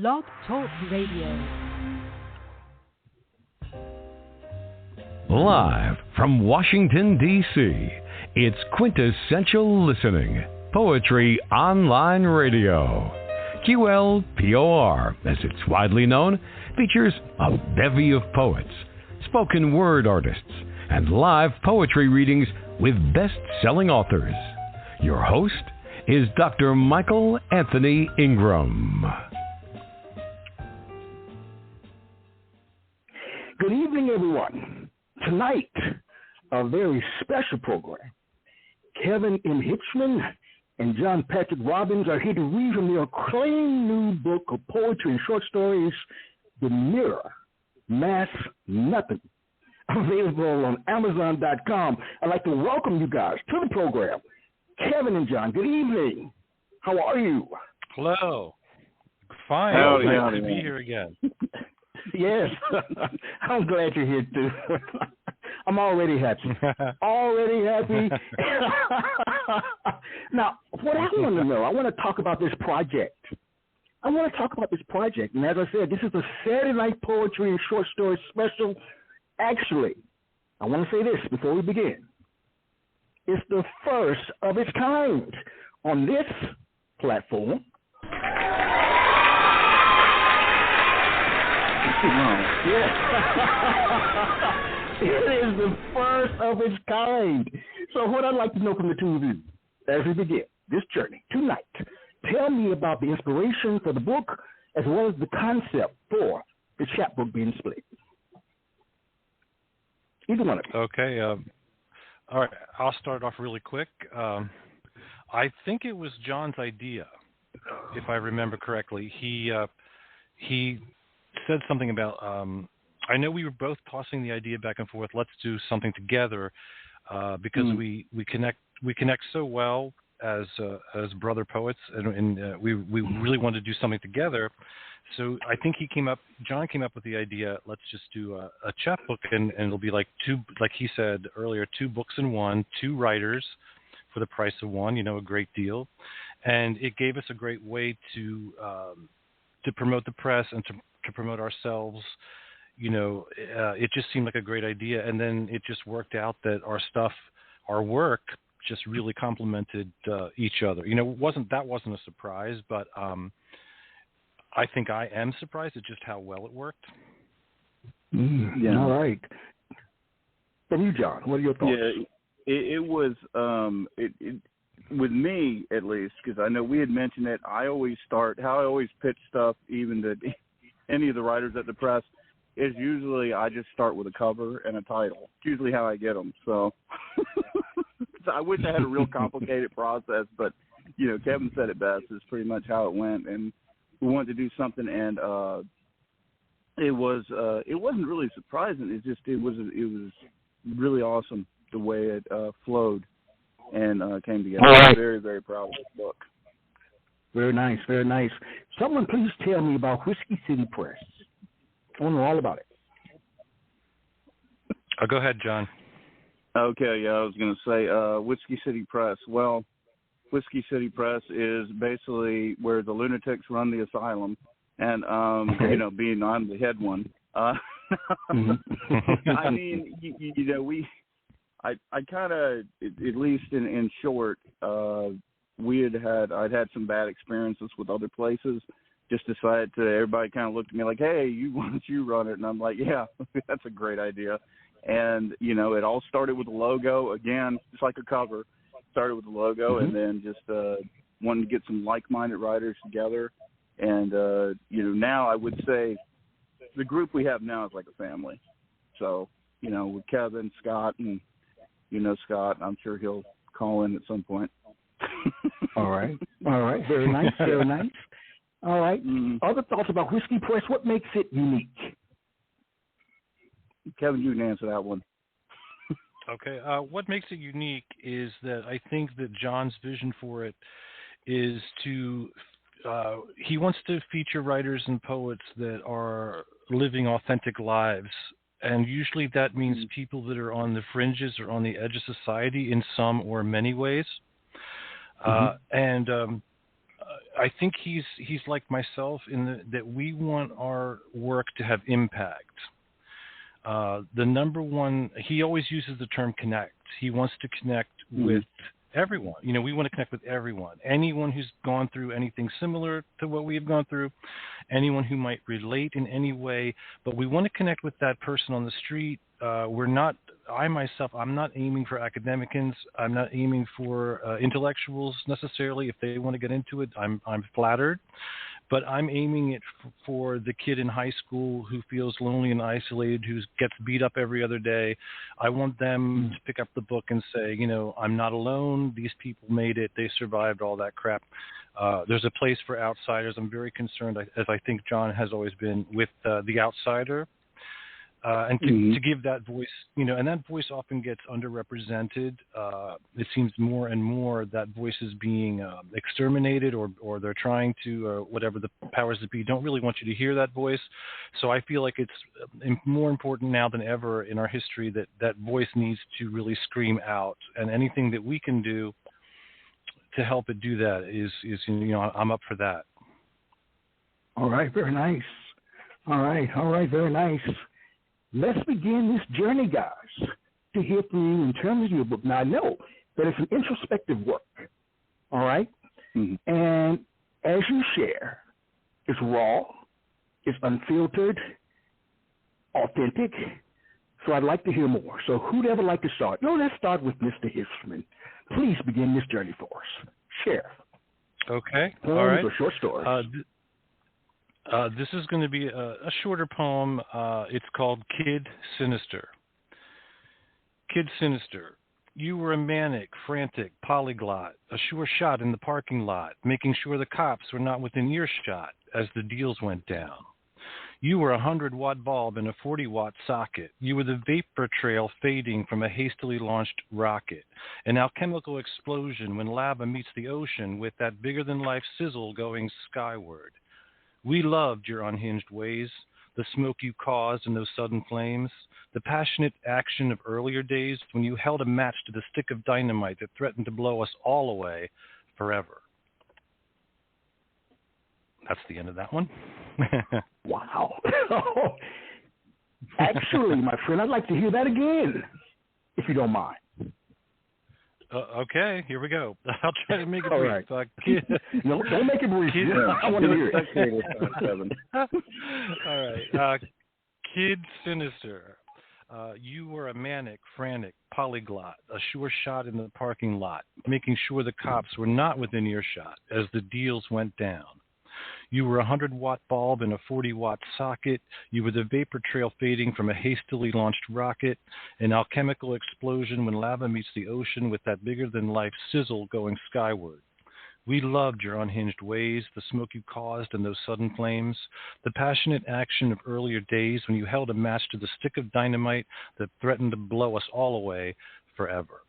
Blog Talk Radio. Live from Washington, D.C., it's Quintessential Listening, Poetry Online Radio. QLPOR, as it's widely known, features a bevy of poets, spoken word artists, and live poetry readings with best-selling authors. Your host is Dr. Michael Anthony Ingram. Good evening, everyone. Tonight, a very special program. Kevin M. Hitchman and John Patrick Robbins are here to read from their acclaimed new book of poetry and short stories, The Mirror, Mass Nothing, available on Amazon.com. I'd like to welcome you guys to the program. Kevin and John, good evening. How are you? Hello. Fine. Nice to be here again. Yes. I'm glad you're here, too. I'm already happy. Already happy. Now, what I want to know, I want to talk about this project. And as I said, this is a Saturday night poetry and short story special. Actually, I want to say this before we begin. It's the first of its kind on this platform. Yeah. It is the first of its kind. So what I'd like to know from the two of you as we begin this journey tonight, tell me about the inspiration for the book as well as the concept for the chapbook being split. Either one of you. Okay. All right. I'll start off really quick. I think it was John's idea, if I remember correctly. He said something about, I know we were both tossing the idea back and forth, let's do something together, because we connect so well as brother poets, and we really wanted to do something together. So I think John came up with the idea, let's just do a chapbook, and it'll be like he said earlier, 2 books in one, 2 writers for the price of one, a great deal. And it gave us a great way to promote the press and to promote ourselves. It just seemed like a great idea, and then it just worked out that our work just really complemented each other. Wasn't a surprise, but I think I am surprised at just how well it worked. Yeah. All right. And you, John, what are your thoughts? Yeah, it was with me at least, because I know we had mentioned it. How I always pitch stuff, even to any of the writers at the press, is usually I just start with a cover and a title. It's usually how I get them. So, so I wish I had a real complicated process, but Kevin said it best. It's pretty much how it went, and we wanted to do something, and it wasn't really surprising. It was really awesome the way it flowed and came together. I'm very, very proud of this book. Very nice, very nice. Someone please tell me about Whiskey City Press. I want to know all about it. Go ahead, John. Okay, yeah, I was going to say Whiskey City Press. Well, Whiskey City Press is basically where the lunatics run the asylum, and being I'm the head one. I mean, I kind of, at least in short, I'd had some bad experiences with other places. Just decided everybody kind of looked at me like, hey, why don't you run it? And I'm like, yeah, that's a great idea. And, it all started with the logo. Again, just like a cover. Started with the logo, and then just wanted to get some like-minded writers together. And, now I would say the group we have now is like a family. So, with Kevin, Scott, and, Scott, I'm sure he'll call in at some point. All right. Very nice, very nice. All right. Other thoughts about Whiskey Press? What makes it unique? Kevin, you can answer that one. Okay. What makes it unique is that I think that John's vision for it is he wants to feature writers and poets that are living authentic lives. And usually that means people that are on the fringes or on the edge of society in some or many ways. And I think he's like myself in that we want our work to have impact. The number one, he always uses the term connect. He wants to connect with everyone. We want to connect with everyone. Anyone who's gone through anything similar to what we have gone through, anyone who might relate in any way, but we want to connect with that person on the street. I'm not aiming for academicians. I'm not aiming for intellectuals necessarily. If they want to get into it, I'm flattered. But I'm aiming it for the kid in high school who feels lonely and isolated, who gets beat up every other day. I want them to pick up the book and say, I'm not alone. These people made it. They survived all that crap. There's a place for outsiders. I'm very concerned, as I think John has always been, with the outsider. And to give that voice, and that voice often gets underrepresented. It seems more and more that voice is being exterminated, or they're trying to, whatever the powers that be don't really want you to hear that voice. So I feel like it's more important now than ever in our history that voice needs to really scream out, and anything that we can do to help it do that is I'm up for that. All right, very nice. All right, very nice. Let's begin this journey, guys, to hear from you in terms of your book. Now, I know that it's an introspective work, all right? Mm-hmm. And as you share, it's raw, it's unfiltered, authentic. So I'd like to hear more. So who'd ever like to start? No, let's start with Mr. Hitchman. Please begin this journey for us. Share. Okay. Poems all right. or short stories. This is going to be a shorter poem. It's called Kid Sinister. Kid Sinister, you were a manic, frantic polyglot, a sure shot in the parking lot, making sure the cops were not within earshot as the deals went down. You were a 100-watt bulb in a 40-watt socket. You were the vapor trail fading from a hastily launched rocket, an alchemical explosion when lava meets the ocean with that bigger-than-life sizzle going skyward. We loved your unhinged ways, the smoke you caused and those sudden flames, the passionate action of earlier days when you held a match to the stick of dynamite that threatened to blow us all away forever. That's the end of that one. Wow. Actually, my friend, I'd like to hear that again, if you don't mind. Okay, here we go. I'll try to make it brief. Right. No, don't make it brief. I want to hear it. All right. Kid Sinister. You were a manic, frantic polyglot, a sure shot in the parking lot, making sure the cops were not within earshot as the deals went down. You were a 100-watt bulb in a 40-watt socket. You were the vapor trail fading from a hastily launched rocket, an alchemical explosion when lava meets the ocean with that bigger-than-life sizzle going skyward. We loved your unhinged ways, the smoke you caused and those sudden flames, the passionate action of earlier days when you held a match to the stick of dynamite that threatened to blow us all away forever.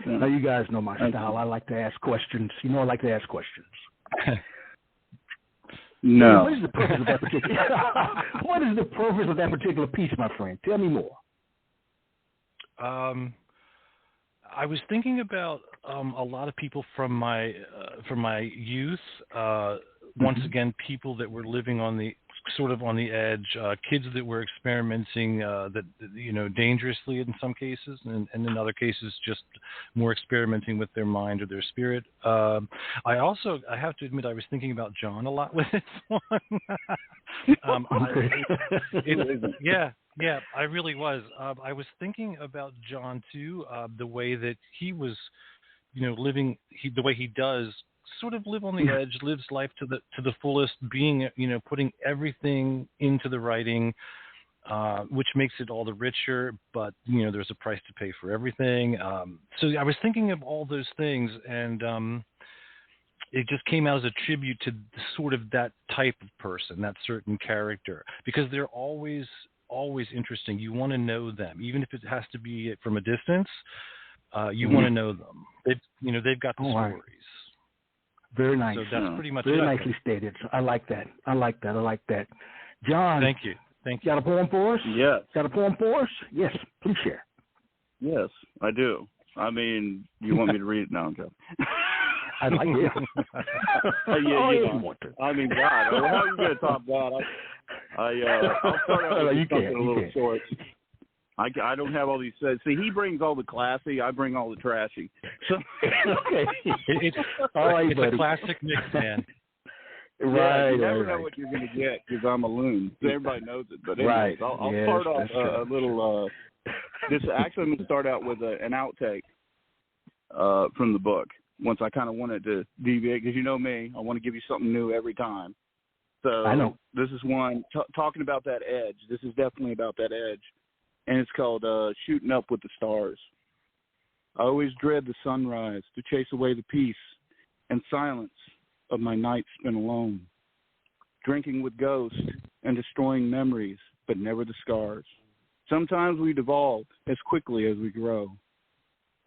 Now, you guys know my style. I like to ask questions. I like to ask questions. No. What is the purpose of that particular? What is the purpose of that particular piece, my friend? Tell me more. I was thinking about a lot of people from my youth. Once again, people that were living on the edge, kids that were experimenting dangerously in some cases, and in other cases just more experimenting with their mind or their spirit. I have to admit, I was thinking about John a lot with this one. Yeah, I really was. I was thinking about John too, the way that he was, living, the way he does sort of live on the edge, lives life to the fullest, being, putting everything into the writing, which makes it all the richer, but, there's a price to pay for everything. So I was thinking of all those things, and it just came out as a tribute to sort of that type of person, that certain character, because they're always interesting. You want to know them, even if it has to be from a distance. You want to know them. They've got the stories. Very nice. So that's pretty much very it. Nicely stated. I like that. John. Thank you. Got a poem for us? Yes. Got a poem for us? Yes. Please share. Yes, I do. I mean, you want me to read it now, Joe? I like it. Yeah, you know. I mean, God, how are you going to top that? I'll start out with something a little short. I don't have all these. See, he brings all the classy. I bring all the trashy. So okay. It's a classic mix, man. Right. You never know what you're going to get because I'm a loon. So everybody knows it. But anyways, I'll start off a little. Actually, I'm going to start out with an outtake from the book. Once I kind of wanted to deviate, because you know me, I want to give you something new every time. So I know. This is one talking about that edge. This is definitely about that edge. And it's called Shooting Up with the Stars. I always dread the sunrise to chase away the peace and silence of my nights spent alone, drinking with ghosts and destroying memories, but never the scars. Sometimes we devolve as quickly as we grow,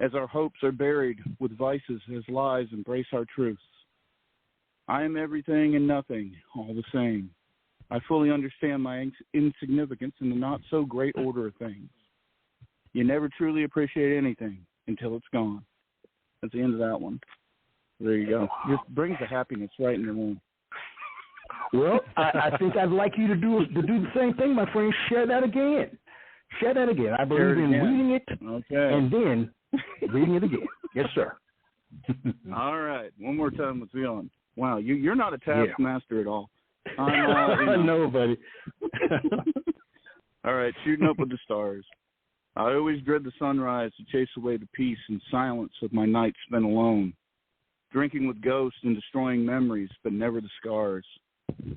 as our hopes are buried with vices as lies embrace our truths. I am everything and nothing, all the same. I fully understand my insignificance in the not-so-great order of things. You never truly appreciate anything until it's gone. That's the end of that one. There you go. Just brings the happiness right in the room. Well, I think I'd like you to do the same thing, my friend. Share that again. I believe in reading it and then reading it again. Yes, sir. All right. One more time with feeling. Wow, you're not a taskmaster at all. No, buddy. All right, Shooting Up with the Stars. I always dread the sunrise to chase away the peace and silence of my nights spent alone, drinking with ghosts and destroying memories, but never the scars.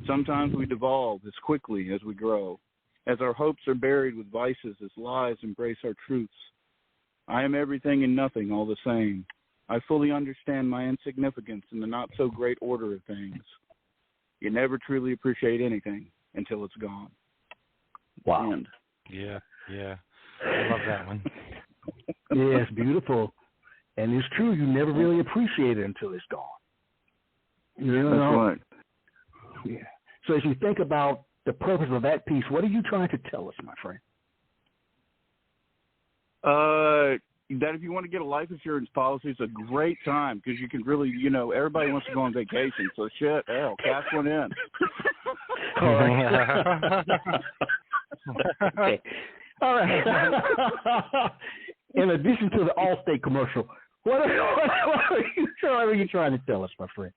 Sometimes we devolve as quickly as we grow, as our hopes are buried with vices as lies embrace our truths. I am everything and nothing all the same. I fully understand my insignificance in the not-so-great order of things. You never truly appreciate anything until it's gone. Wow. And, yeah. I love that one. Yeah, it's beautiful. And it's true, you never really appreciate it until it's gone. You know? That's right. Yeah. So as you think about the purpose of that piece, what are you trying to tell us, my friend? That if you want to get a life insurance policy, it's a great time because you can really, everybody wants to go on vacation. So cash one in. All right. Okay. All right. In addition to the Allstate commercial, what are you trying to tell us, my friend?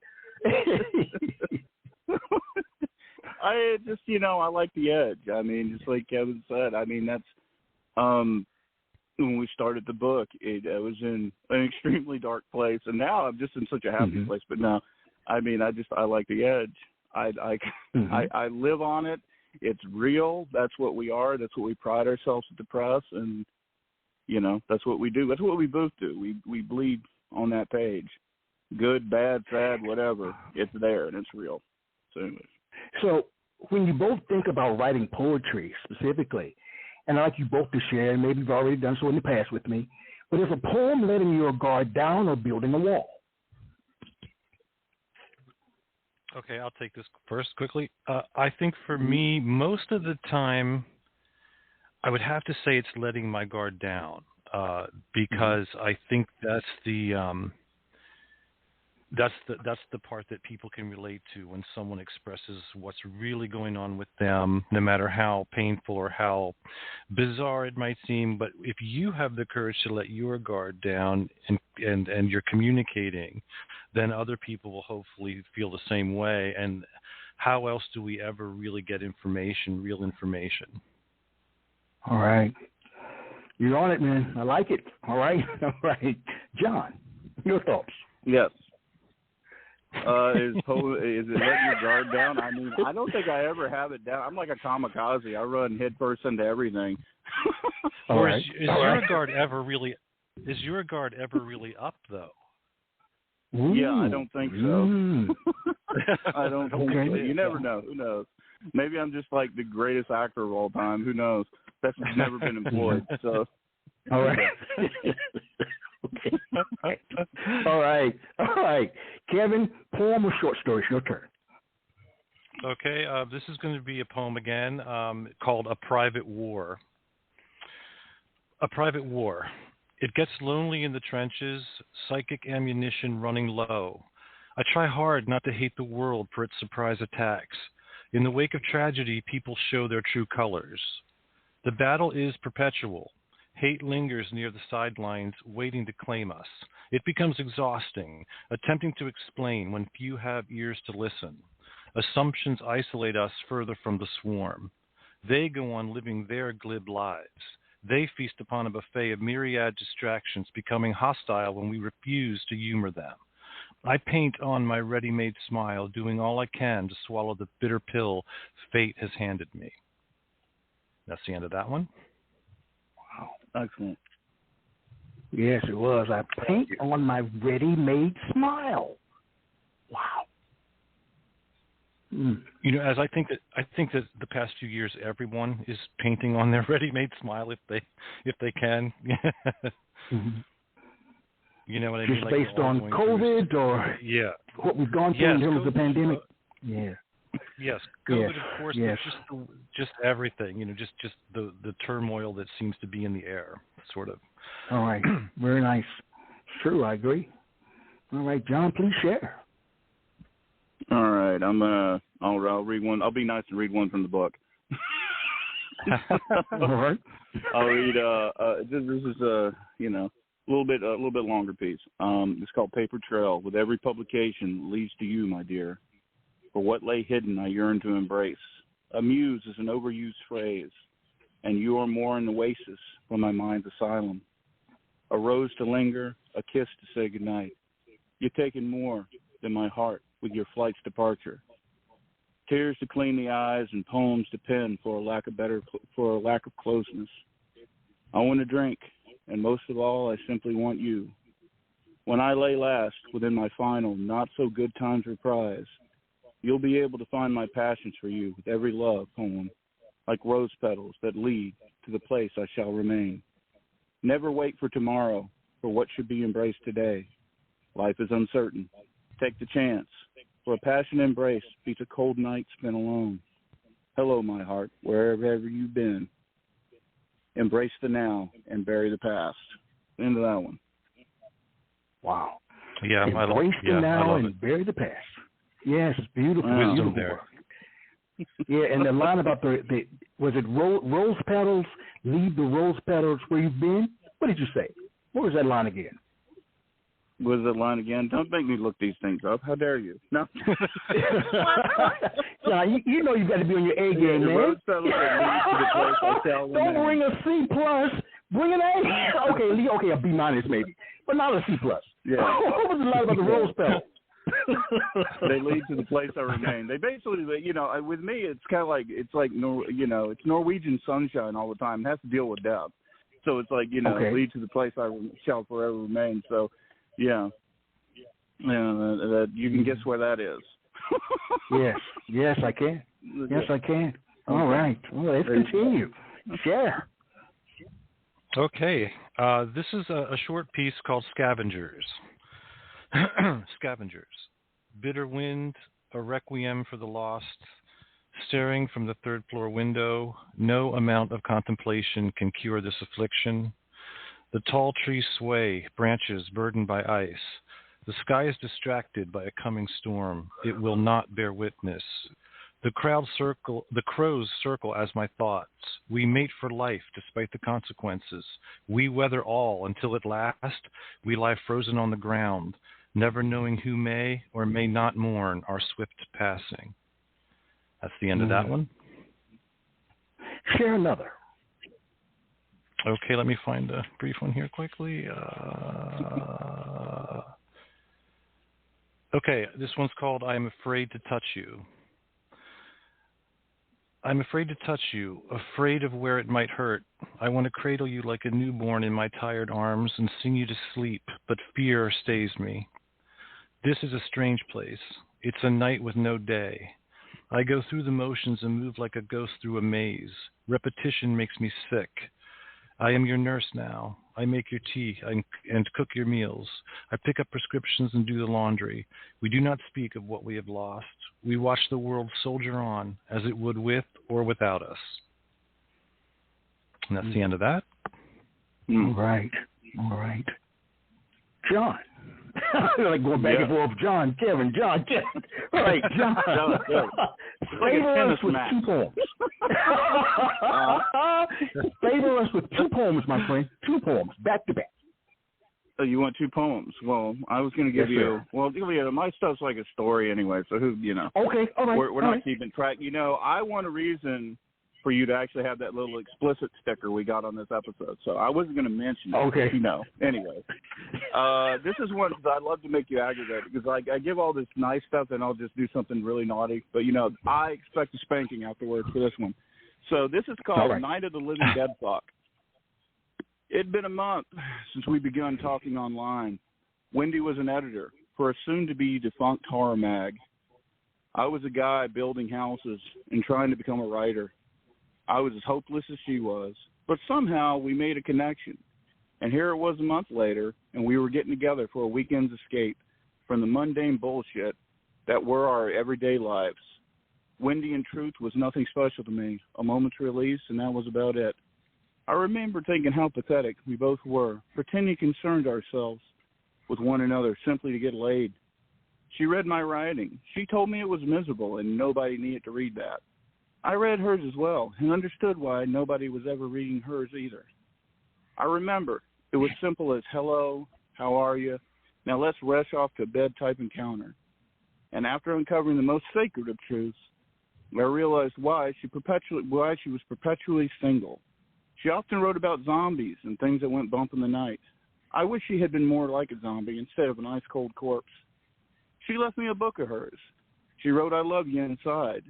I just, I like the edge. I mean, just like Kevin said, I mean, that's, when we started the book, it was in an extremely dark place, and now I'm just in such a happy place. But no, I mean, I like the edge. I live on it. It's real. That's what we are. That's what we pride ourselves at the press, and that's what we do. That's what we both do. We bleed on that page, good, bad, sad, whatever. It's there and it's real. So when you both think about writing poetry specifically, and I'd like you both to share, and maybe you've already done so in the past with me, but is a poem letting your guard down or building a wall? Okay, I'll take this first quickly. I think for me, most of the time, I would have to say it's letting my guard down because I think that's the part that people can relate to when someone expresses what's really going on with them, no matter how painful or how bizarre it might seem. But if you have the courage to let your guard down and you're communicating, then other people will hopefully feel the same way. And how else do we ever really get information, real information? All right. You're on it, man. I like it. All right. All right. John, your thoughts? Yes. Is it letting your guard down? I mean, I don't think I ever have it down. I'm like a kamikaze. I run headfirst into everything. Or is your guard ever really up though? Ooh. Yeah, I don't think so. I don't think so. You never know. Who knows? Maybe I'm just like the greatest actor of all time. Who knows? That's never been employed. So. All right. Okay. All right. Kevin, poem or short story? It's your turn. Okay. This is going to be a poem again called A Private War. A private war. It gets lonely in the trenches, psychic ammunition running low. I try hard not to hate the world for its surprise attacks. In the wake of tragedy, people show their true colors. The battle is perpetual. Hate lingers near the sidelines, waiting to claim us. It becomes exhausting, attempting to explain when few have ears to listen. Assumptions isolate us further from the swarm. They go on living their glib lives. They feast upon a buffet of myriad distractions, becoming hostile when we refuse to humor them. I paint on my ready-made smile, doing all I can to swallow the bitter pill fate has handed me. That's the end of that one. Wow, excellent. Yes, it was. I paint on my ready-made smile. Wow. You know, as I think that the past few years, everyone is painting on their ready-made smile if they can. Mm-hmm. You know what I mean? Just like based on COVID or what we've gone through in terms of the pandemic. Yes, COVID, of course, but just everything. You know, just the turmoil that seems to be in the air, sort of. All right, very nice. True, I agree. All right, John, please share. All right, I'll read one. I'll be nice and read one from the book. All right. I'll read. This is a little bit longer piece. It's called Paper Trail. With every publication leads to you, my dear. For what lay hidden, I yearn to embrace. A muse is an overused phrase, and you are more an oasis from my mind's asylum. A rose to linger, a kiss to say goodnight. You've taken more than my heart with your flight's departure. Tears to clean the eyes and poems to pen for a lack of closeness. I want to drink, and most of all, I simply want you. When I lay last within my final not-so-good times reprise, you'll be able to find my passions for you with every love poem, like rose petals that lead to the place I shall remain. Never wait for tomorrow, for what should be embraced today. Life is uncertain. Take the chance, for a passionate embrace beats a cold night spent alone. Hello, my heart, wherever you've been. Embrace the now and bury the past. End of that one. Wow. Yeah, embrace the now and bury the past. Yes, it's beautiful. Wisdom there. Yeah, and the line about the was it rose petals, leave the rose petals where you've been? What did you say? What was that line again? What was that line again? Don't make me look these things up. How dare you? No. Nah, you know you got to be on your A game, man. Rose petals that lead to the place I shall remain. Don't bring a C plus. Bring an A. Okay, a B minus maybe, but not a C plus. Yeah. What was the line about the rose petals? They lead to the place I remain. They basically, with me, it's kind of like it's Norwegian sunshine all the time. It has to deal with death, so it's like lead to the place I shall forever remain. So, that you can guess where that is. Yes, I can. Yes, I can. All right, well, let's continue. Share. Okay, this is a short piece called Scavengers. Scavengers. Bitter wind, a requiem for the lost, staring from the third floor window. No amount of contemplation can cure this affliction. The tall trees sway, branches burdened by ice. The sky is distracted by a coming storm. It will not bear witness. The crows circle as my thoughts. We mate for life despite the consequences. We weather all until at last we lie frozen on the ground, never knowing who may or may not mourn our swift passing. That's the end of that one. Share another. Okay, let me find a brief one here quickly. Okay, this one's called I Am Afraid to Touch You. I'm afraid to touch you, afraid of where it might hurt. I want to cradle you like a newborn in my tired arms and sing you to sleep, but fear stays me. This is a strange place. It's a night with no day. I go through the motions and move like a ghost through a maze. Repetition makes me sick. I am your nurse now. I make your tea and cook your meals. I pick up prescriptions and do the laundry. We do not speak of what we have lost. We watch the world soldier on as it would with or without us. And that's the end of that. All right. John. Like going back and forth, John, Kevin. All right, John. Favor us with 2 poems. Favor us with 2 poems, my friend. 2 poems, back to back. So you want 2 poems? Well, I was going to give you. Sir. Well, my stuff's like a story anyway. So who, Okay, all right. We're not keeping track. I want a reason for you to actually have that little explicit sticker we got on this episode. So I wasn't going to mention it. Okay. Anyway, this is one because I'd love to make you aggravate because I give all this nice stuff and I'll just do something really naughty. But, I expect a spanking afterwards for this one. So this is called Night of the Living Dead Clock. It'd been a month since we begun talking online. Wendy was an editor for a soon-to-be defunct horror mag. I was a guy building houses and trying to become a writer. I was as hopeless as she was, but somehow we made a connection. And here it was a month later, and we were getting together for a weekend's escape from the mundane bullshit that were our everyday lives. Wendy, in truth, was nothing special to me, a moment's release, and that was about it. I remember thinking how pathetic we both were, pretending concerned ourselves with one another simply to get laid. She read my writing. She told me it was miserable and nobody needed to read that. I read hers as well and understood why nobody was ever reading hers either. I remember it was simple as, hello, how are you? Now let's rush off to a bed type encounter. And after uncovering the most sacred of truths, I realized why she was perpetually single. She often wrote about zombies and things that went bump in the night. I wish she had been more like a zombie instead of an ice-cold corpse. She left me a book of hers. She wrote, I love you inside.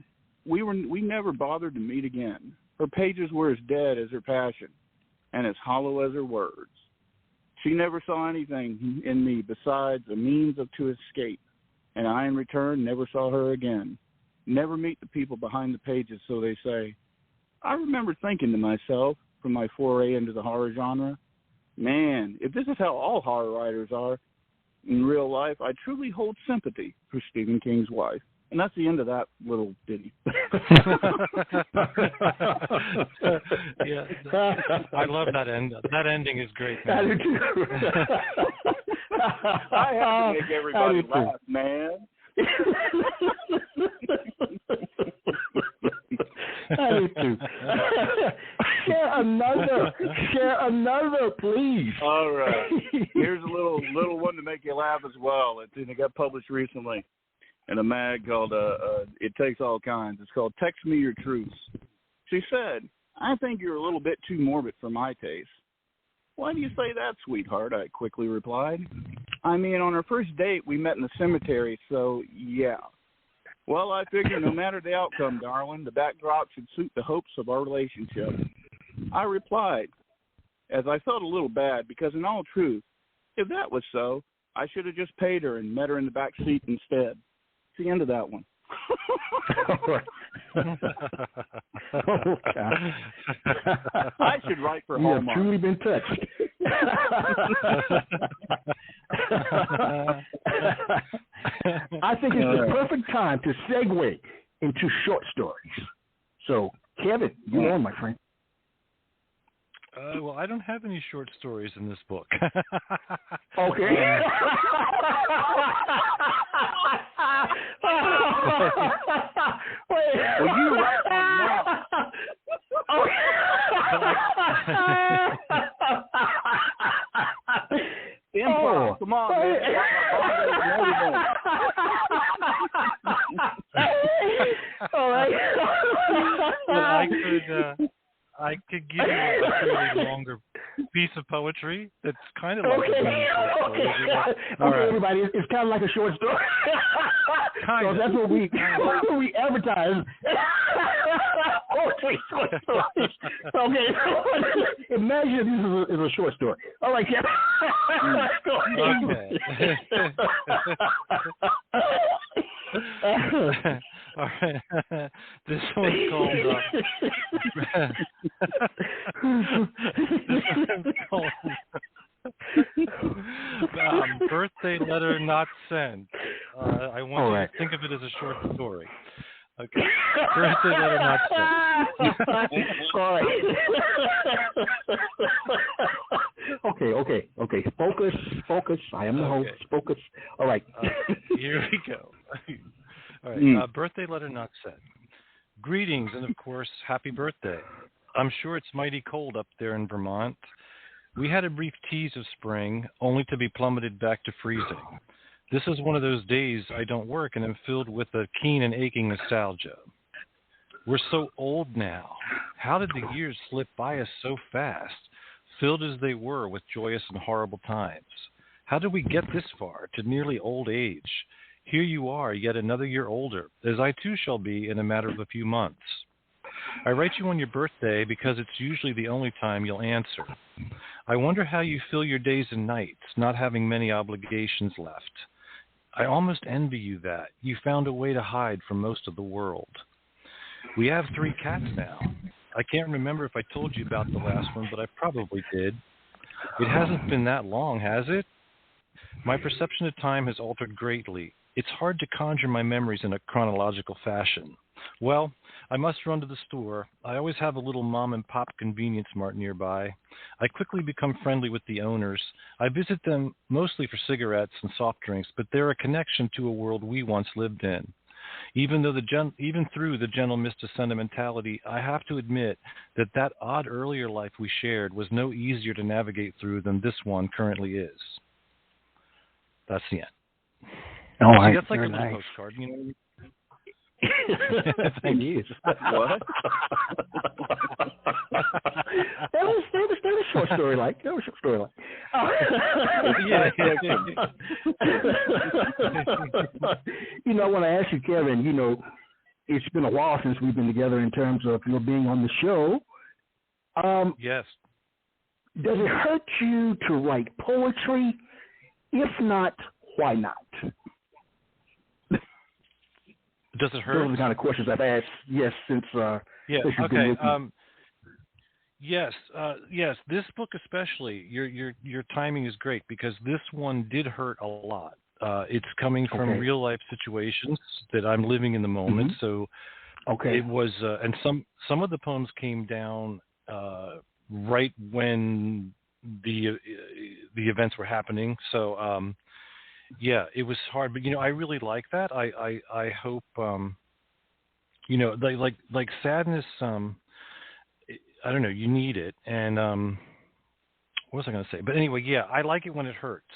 We never bothered to meet again. Her pages were as dead as her passion and as hollow as her words. She never saw anything in me besides a means to escape, and I, in return, never saw her again. Never meet the people behind the pages, so they say. I remember thinking to myself, from my foray into the horror genre, man, if this is how all horror writers are in real life, I truly hold sympathy for Stephen King's wife. And that's the end of that little ditty. Yeah, I love that end. That ending is great, man. I do too. I have to make everybody laugh, man. I do too. Share another, please. All right. Here's a little one to make you laugh as well. It got published recently in a mag called It Takes All Kinds. It's called Text Me Your Truths. She said, I think you're a little bit too morbid for my taste. Why do you say that, sweetheart? I quickly replied. I mean, on our first date, we met in the cemetery, so yeah. Well, I figure no matter the outcome, darling, the backdrop should suit the hopes of our relationship. I replied, as I felt a little bad, because in all truth, if that was so, I should have just paid her and met her in the back seat instead. It's the end of that one. Oh, God. I should write for You have Hallmark. truly been touched. I think it's the perfect time to segue into short stories. So, Kevin, you're on, my friend. Well, I don't have any short stories in this book. Okay. Well, you write on that. Improv, come on, man. All right. I could give you a fairly longer piece of poetry that's kind of like a short story. Okay, everybody, it's kind of like a short story. So that's what we advertise. Poetry, short story. Okay, imagine this is a short story. All right, Kevin. Okay. All right. This one's called. Birthday letter not sent. I want you to think of it as a short story. Okay. Birthday letter not sent. All right. Okay. Focus. I am the host. Focus. All right. Here we go. All right. Birthday letter not sent. Greetings, and of course, happy birthday. I'm sure it's mighty cold up there in Vermont. We had a brief tease of spring, only to be plummeted back to freezing. This is one of those days I don't work and am filled with a keen and aching nostalgia. We're so old now. How did the years slip by us so fast, filled as they were with joyous and horrible times? How did we get this far, to nearly old age? Here you are, yet another year older, as I too shall be in a matter of a few months. I write you on your birthday because it's usually the only time you'll answer. I wonder how you fill your days and nights, not having many obligations left. I almost envy you that. You found a way to hide from most of the world. We have 3 cats now. I can't remember if I told you about the last one, but I probably did. It hasn't been that long, has it? My perception of time has altered greatly. It's hard to conjure my memories in a chronological fashion. Well, I must run to the store. I always have a little mom-and-pop convenience mart nearby. I quickly become friendly with the owners. I visit them mostly for cigarettes and soft drinks, but they're a connection to a world we once lived in. Even through the gentle mist of sentimentality, I have to admit that odd earlier life we shared was no easier to navigate through than this one currently is. That's the end. All right. That's like a Very little nice. postcard, you know. Thank you. What? That was a short story like. Yeah. You know, when I asked you, Kevin, you know, it's been a while since we've been together in terms of being on the show. Yes. Does it hurt you to write poetry? If not, why not? Does it hurt? Those are the kind of questions I've asked. Yes, since you've been Okay. with me. Yes. This book especially, your timing is great because this one did hurt a lot. It's coming from real life situations that I'm living in the moment. So it was, and some of the poems came down right when the events were happening. So yeah, it was hard, but I really like that. I hope like sadness. I don't know. You need it, and what was I going to say? But anyway, yeah, I like it when it hurts.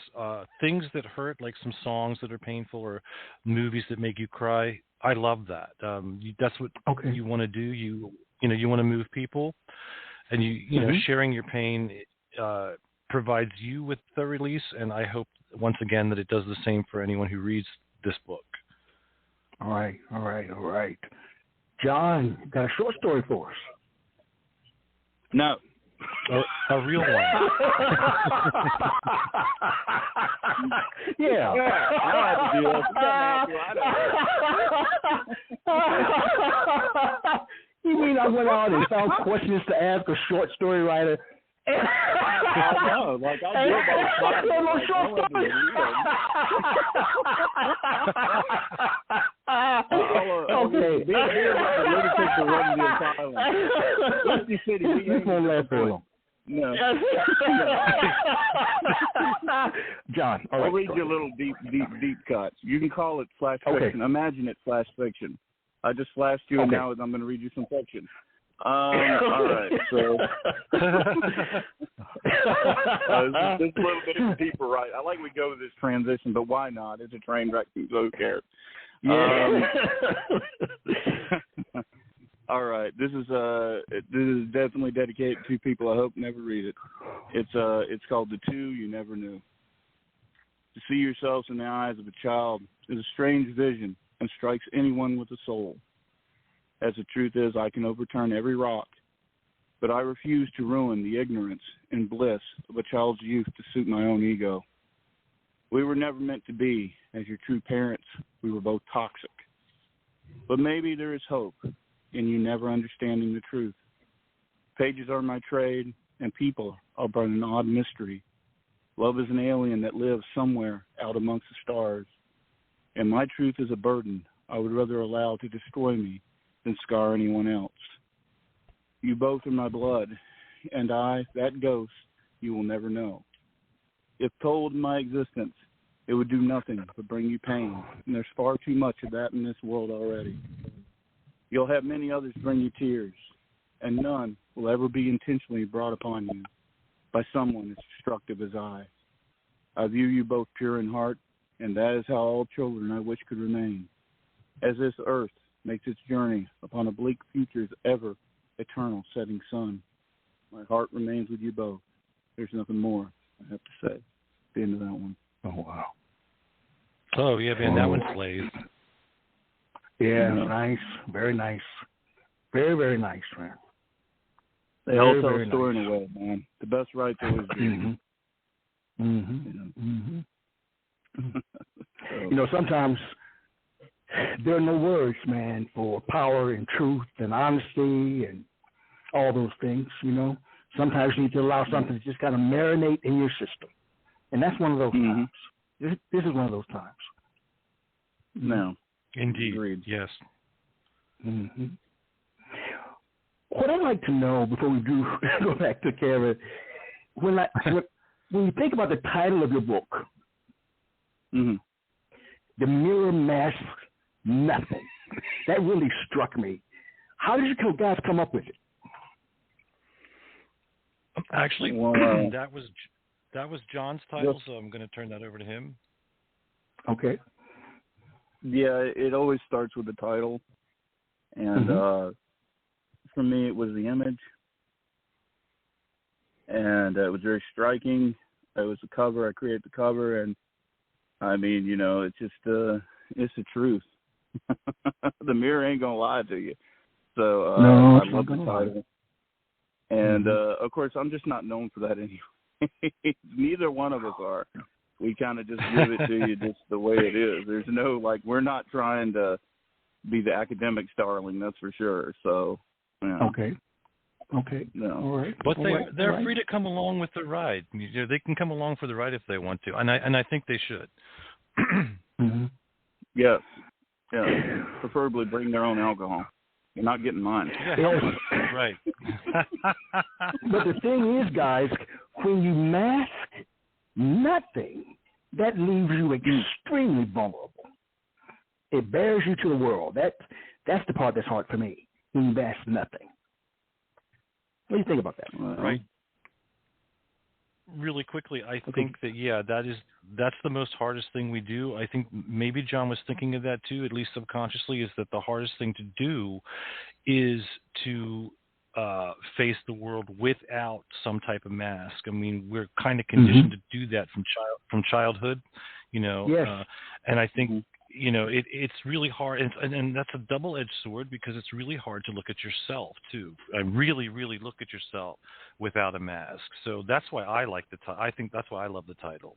Things that hurt, like some songs that are painful or movies that make you cry. I love that. That's what you want to do. You want to move people, and you know sharing your pain provides you with the release. And I hope once again that it does the same for anyone who reads this book. All right. John, got a short story for us? No. A real one. Yeah. I have to do that. You mean I went out and found questions to ask a short story writer? I know, like I do about no short story. Okay. This won't last very long. No. John, all right, I'll read you a little deep cut. You can call it flash fiction. Imagine it flash fiction. I just flashed you, and now I'm going to read you some fiction. All right, so this is a little bit deeper, right? I like we go with this transition, but why not? It's a train wreck, so who cares? Yeah. All right, this is definitely dedicated to people I hope never read it. It's called The Two You Never Knew. To see yourselves in the eyes of a child is a strange vision and strikes anyone with a soul. As the truth is, I can overturn every rock, but I refuse to ruin the ignorance and bliss of a child's youth to suit my own ego. We were never meant to be. As your true parents, we were both toxic. But maybe there is hope in you never understanding the truth. Pages are my trade, and people are but an odd mystery. Love is an alien that lives somewhere out amongst the stars, and my truth is a burden I would rather allow to destroy me than scar anyone else. You both are my blood, and I, that ghost, you will never know. If told my existence, it would do nothing but bring you pain, and there's far too much of that in this world already. You'll have many others bring you tears, and none will ever be intentionally brought upon you by someone as destructive as I. I view you both pure in heart, and that is how all children I wish could remain. As this earth makes its journey upon a bleak future's ever eternal setting sun, my heart remains with you both. There's nothing more I have to say at the end of that one. Oh, wow. Oh, yeah, man, that one slays. Yeah, nice. Very nice. Very, very nice, man. They all tell a story in a way, man. The best rights always do. Mm-hmm. Mm-hmm. Mm-hmm. Sometimes there are no words, man, for power and truth and honesty and all those things, Sometimes you need to allow something to just kind of marinate in your system. And that's one of those times. This is one of those times. No. Indeed. Agreed. Yes. Mm-hmm. What I'd like to know before we do go back to Kevin, when you think about the title of your book, The Mirror Masks Nothing, that really struck me. How did you guys come up with it? Actually, that was John's title, so I'm going to turn that over to him. Okay. Yeah, it always starts with the title, and for me, it was the image, and it was very striking. It was the cover. I created the cover, and I mean, it's just it's the truth. The mirror ain't gonna lie to you. So I love the title. And, of course, I'm just not known for that anyway. Neither one of us are. We kind of just give it to you just the way it is. There's no, we're not trying to be the academic starling, that's for sure. So, yeah. Okay. No. All right. But they're free to come along with the ride. They can come along for the ride if they want to, and I think they should. Yes. Yeah. Preferably bring their own alcohol. You're not getting mine. Yes. Right. But the thing is, guys, when you mask nothing, that leaves you extremely vulnerable. It bears you to the world. That's the part that's hard for me, when you mask nothing. What do you think about that? Right. Really quickly, I think that that's the most hardest thing we do. I think maybe John was thinking of that too, at least subconsciously, is that the hardest thing to do is to face the world without some type of mask. I mean, we're kind of conditioned to do that from childhood, Yes. And I think it's really hard, and that's a double-edged sword, because it's really hard to look at yourself too. I really, really look at yourself without a mask. So that's why I like I think that's why I love the title.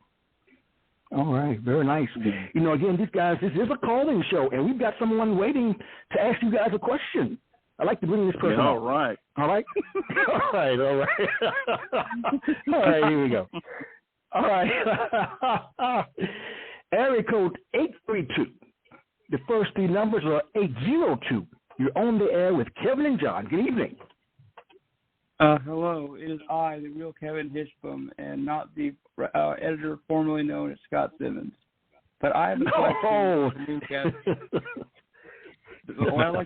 All right, very nice. Again, this is a call-in show, and we've got someone waiting to ask you guys a question. I'd like to bring this person. All right. All right. All right. All right. Here we go. All right. Area code 832. The first three numbers are 802. You're on the air with Kevin and John. Good evening. Hello. It is I, the real Kevin Hitchbum, and not the editor formerly known as Scott Simmons. But I have a question for you, Kevin.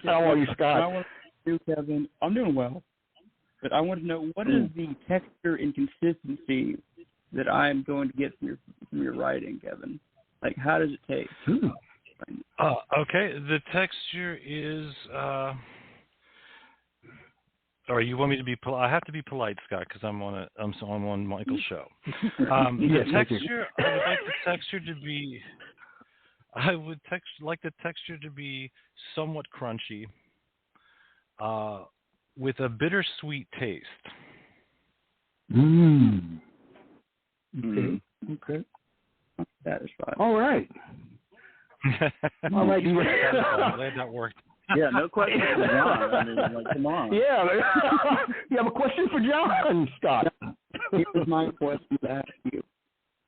How are you, Scott? Kevin, I'm doing well. But I want to know, what is the texture and consistency that I am going to get from your writing, Kevin? How does it taste? Okay, the texture is. Or you want me to be polite? I have to be polite, Scott, because I'm on Michael's show. The texture, I would like the texture to be. I would like the texture to be somewhat crunchy, with a bittersweet taste. Okay. That is fine. All right. All right. I'm glad that worked. Yeah, no question for John. I mean, come on. Yeah, you have a question for John, Scott. Here's my question to ask you.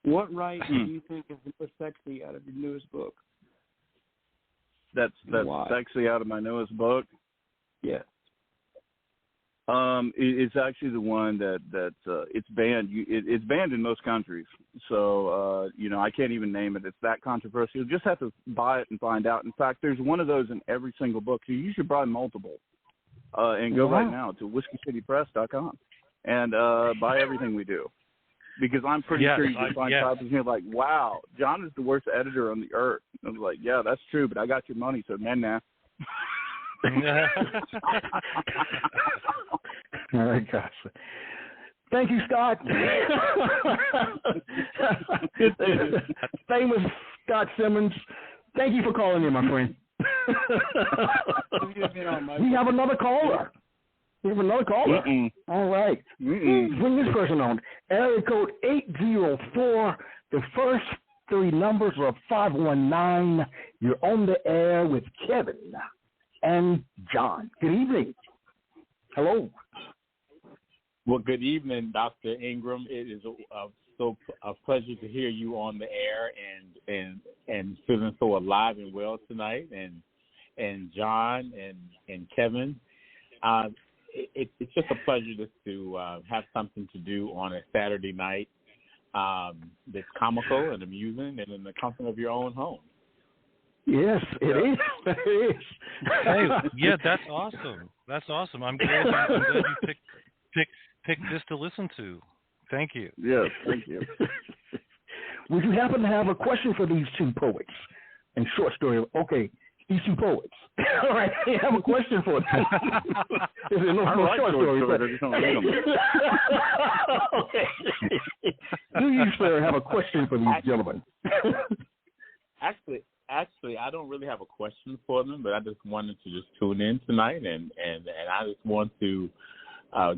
What write do you think is the most sexy out of your newest book? That's actually out of my newest book. Yeah. It's actually the one that it's banned. It's banned in most countries. So I can't even name it. It's that controversial. You just have to buy it and find out. In fact, there's one of those in every single book. So you should buy multiple. And go right now to whiskeycitypress.com and buy everything we do. Because I'm pretty sure you can find copies here like, wow, John is the worst editor on the earth. I was like, yeah, that's true, but I got your money, so nah. All right, gosh. Thank you, Scott. Famous Scott Simmons. Thank you for calling in, my friend. We have another caller. Mm-mm. All right. Bring this person on. Area code 804. The first three numbers are 519. You're on the air with Kevin and John. Good evening. Hello. Well, good evening, Dr. Ingram. It is a pleasure to hear you on the air and feeling so alive and well tonight. And John and Kevin. It's just a pleasure just to have something to do on a Saturday night that's comical and amusing and in the comfort of your own home. Yes, it is. It is. Hey, yeah, that's awesome. That's awesome. I'm glad you picked this to listen to. Thank you. Yes, thank you. Would you happen to have a question for these two poets and short story? Okay, these two poets. All right, I have a question for them. No short story. Okay. Do you, sir, have a question for these gentlemen? Actually, I don't really have a question for them, but I just wanted to just tune in tonight, and I just want to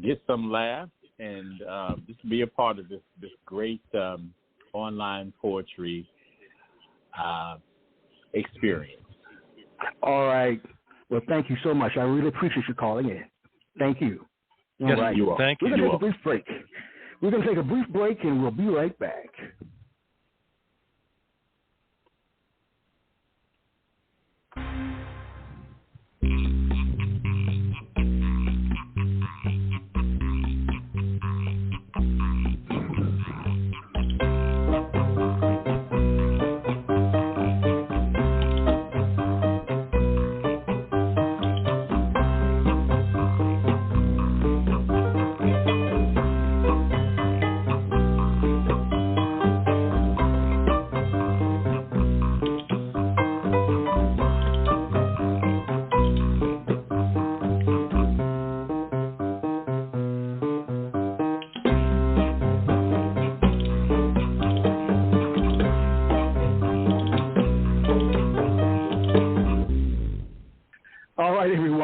get some laughs and just be a part of this great online poetry experience. All right. Well, thank you so much. I really appreciate you calling in. Thank you. All yes, right. you are. Thank you. We're going to take a brief break. We're going to take a brief break, and we'll be right back.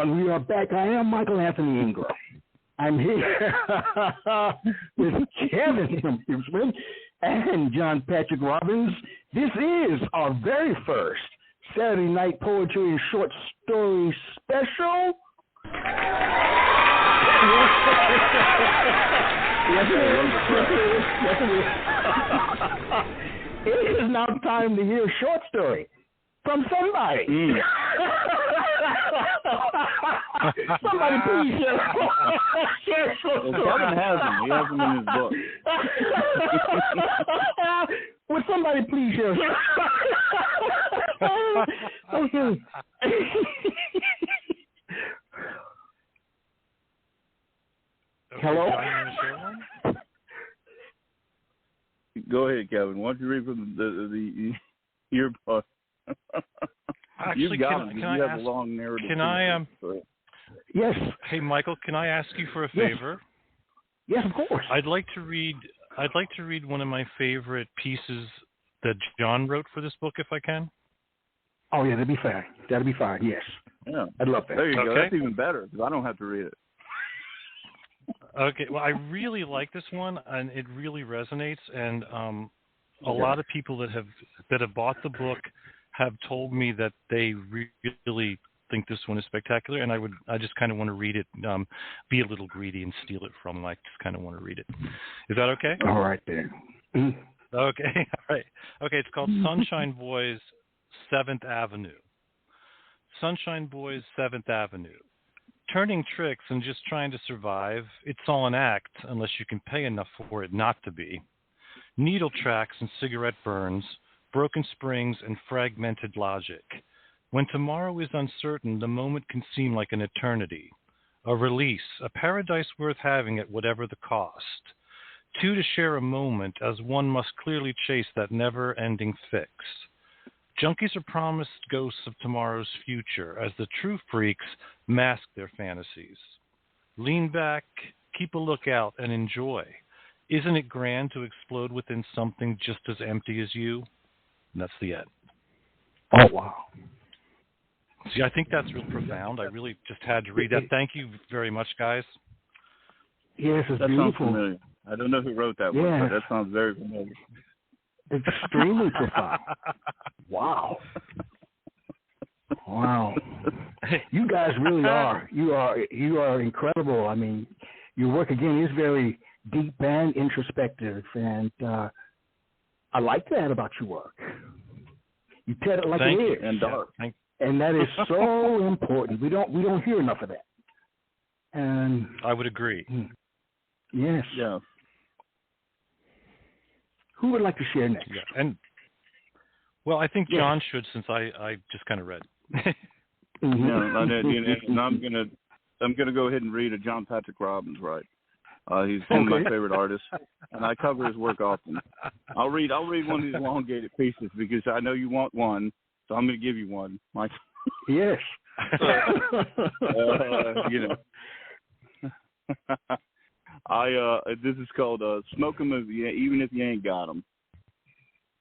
We are back. I am Michael Anthony Ingram. I'm here with Kevin Hughesman and John Patrick Robbins. This is our very first Saturday Night Poetry and Short Story Special. Yes, it is. It is now time to hear a short story from somebody. Somebody please share a short story. Kevin has them. He has them in his book. Would somebody please share? Okay. Hello? Go ahead, Kevin. Why don't you read from your book? Actually, You've got can you I have ask, a long narrative. Can I Yes. Hey, Michael, can I ask you for a favor? Yes, of course. I'd like to read one of my favorite pieces that John wrote for this book, if I can. Oh yeah, that'd be fine. That'd be fine. Yes. Yeah, I'd love that. There you go. Okay. That's even better because I don't have to read it. Okay. Well, I really like this one, and it really resonates. And a lot of people that have bought the book have told me that they really think this one is spectacular, and I just kind of want to read it, be a little greedy and steal it from them. I just kind of want to read it. Is that okay? All right then. Okay, all right. Okay, it's called Sunshine Boys, 7th Avenue. Sunshine Boys, 7th Avenue. Turning tricks and just trying to survive, it's all an act unless you can pay enough for it not to be. Needle tracks and cigarette burns, broken springs and fragmented logic. When tomorrow is uncertain, the moment can seem like an eternity. A release, a paradise worth having at whatever the cost. Two to share a moment, as one must clearly chase that never-ending fix. Junkies are promised ghosts of tomorrow's future, as the true freaks mask their fantasies. Lean back, keep a lookout, and enjoy. Isn't it grand to explode within something just as empty as you? And that's the end. Oh, wow. See, I think that's real profound. I really just had to read that. Thank you very much, guys. Yes, it's that beautiful. Sounds familiar. I don't know who wrote that one, but that sounds very familiar. Extremely profound. Wow. Wow. You guys really are. You are incredible. I mean, your work, again, is very deep and introspective, and I like that about your work. You tell it like it is. And dark. And that is so important. We don't hear enough of that. And I would agree. Yes. Yeah. Who would like to share next? Yeah. And well, I think John should, since I just kind of read. And I'm gonna go ahead and read a John Patrick Robbins, right? He's one of my favorite artists, and I cover his work often. I'll read one of these elongated pieces because I know you want one, so I'm going to give you one, Mike. Yes. This is called "Smoke 'Em Even If You Ain't Got 'Em,"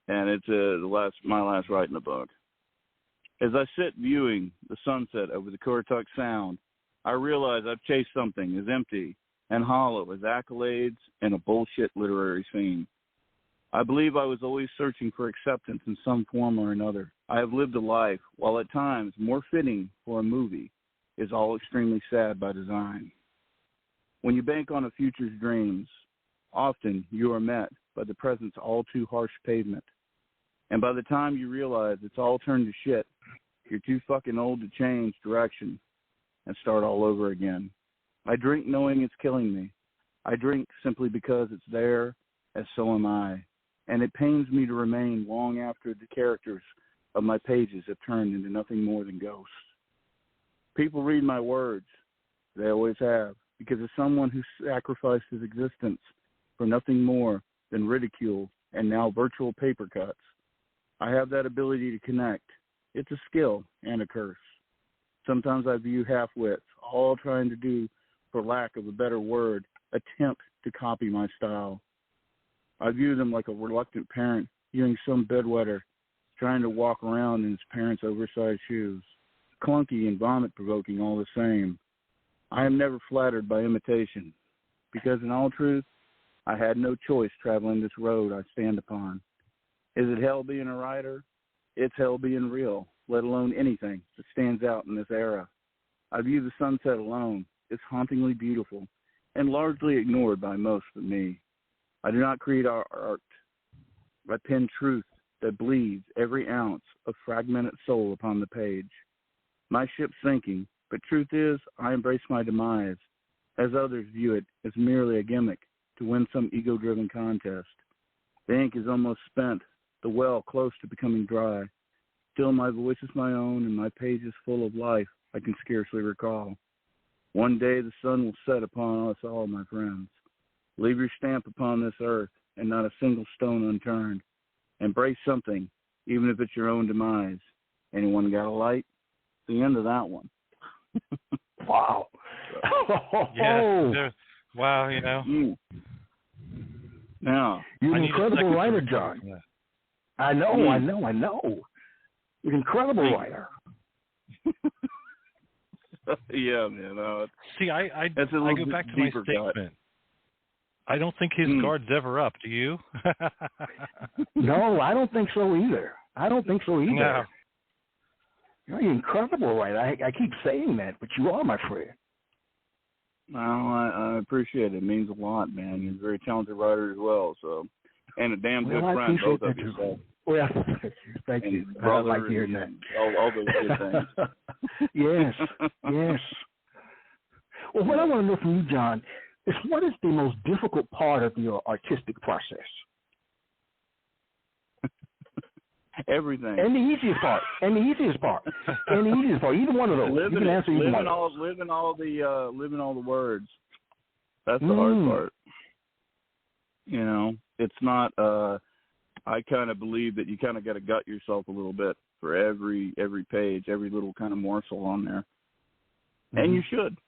and it's my last write in the book. As I sit viewing the sunset over the Currituck Sound, I realize I've chased something as empty and hollow as accolades and a bullshit literary scene. I believe I was always searching for acceptance in some form or another. I have lived a life, while at times more fitting for a movie, is all extremely sad by design. When you bank on a future's dreams, often you are met by the present's all too harsh pavement. And by the time you realize it's all turned to shit, you're too fucking old to change direction and start all over again. I drink knowing it's killing me. I drink simply because it's there, as so am I. And it pains me to remain long after the characters of my pages have turned into nothing more than ghosts. People read my words. They always have. Because as someone who sacrificed his existence for nothing more than ridicule and now virtual paper cuts, I have that ability to connect. It's a skill and a curse. Sometimes I view half-wits, all trying to do, for lack of a better word, attempt to copy my style. I view them like a reluctant parent viewing some bedwetter trying to walk around in his parents' oversized shoes, clunky and vomit-provoking all the same. I am never flattered by imitation, because in all truth, I had no choice traveling this road I stand upon. Is it hell being a writer? It's hell being real, let alone anything that stands out in this era. I view the sunset alone as hauntingly beautiful and largely ignored by most but me. I do not create art. I pen truth that bleeds every ounce of fragmented soul upon the page. My ship's sinking, but truth is I embrace my demise, as others view it as merely a gimmick to win some ego-driven contest. The ink is almost spent, the well close to becoming dry. Still my voice is my own and my page is full of life I can scarcely recall. One day the sun will set upon us all, my friends. Leave your stamp upon this earth and not a single stone unturned. Embrace something, even if it's your own demise. Anyone got a light? The end of that one. Wow. Yeah. Wow, you know. Now, you're an incredible writer, John. I know. You're an incredible writer. Yeah, man. See, I go back to my statement. Cut. I don't think his guard's ever up. Do you? No, I don't think so either. No. You're an incredible writer. I keep saying that, but you are, my friend. Well, I appreciate it. It means a lot, man. You're a very talented writer as well, so, and a damn good friend, both of you. So Well, thank you. I like hearing that. All those good things. Yes, yes. Well, what I want to know from you, John, is what is the most difficult part of your artistic process? Everything. And the easiest part. Either one of those. You can answer either one. Living all the words. That's the hard part. You know, it's not. I kind of believe that you kind of got to gut yourself a little bit for every page, every little kind of morsel on there, and you should.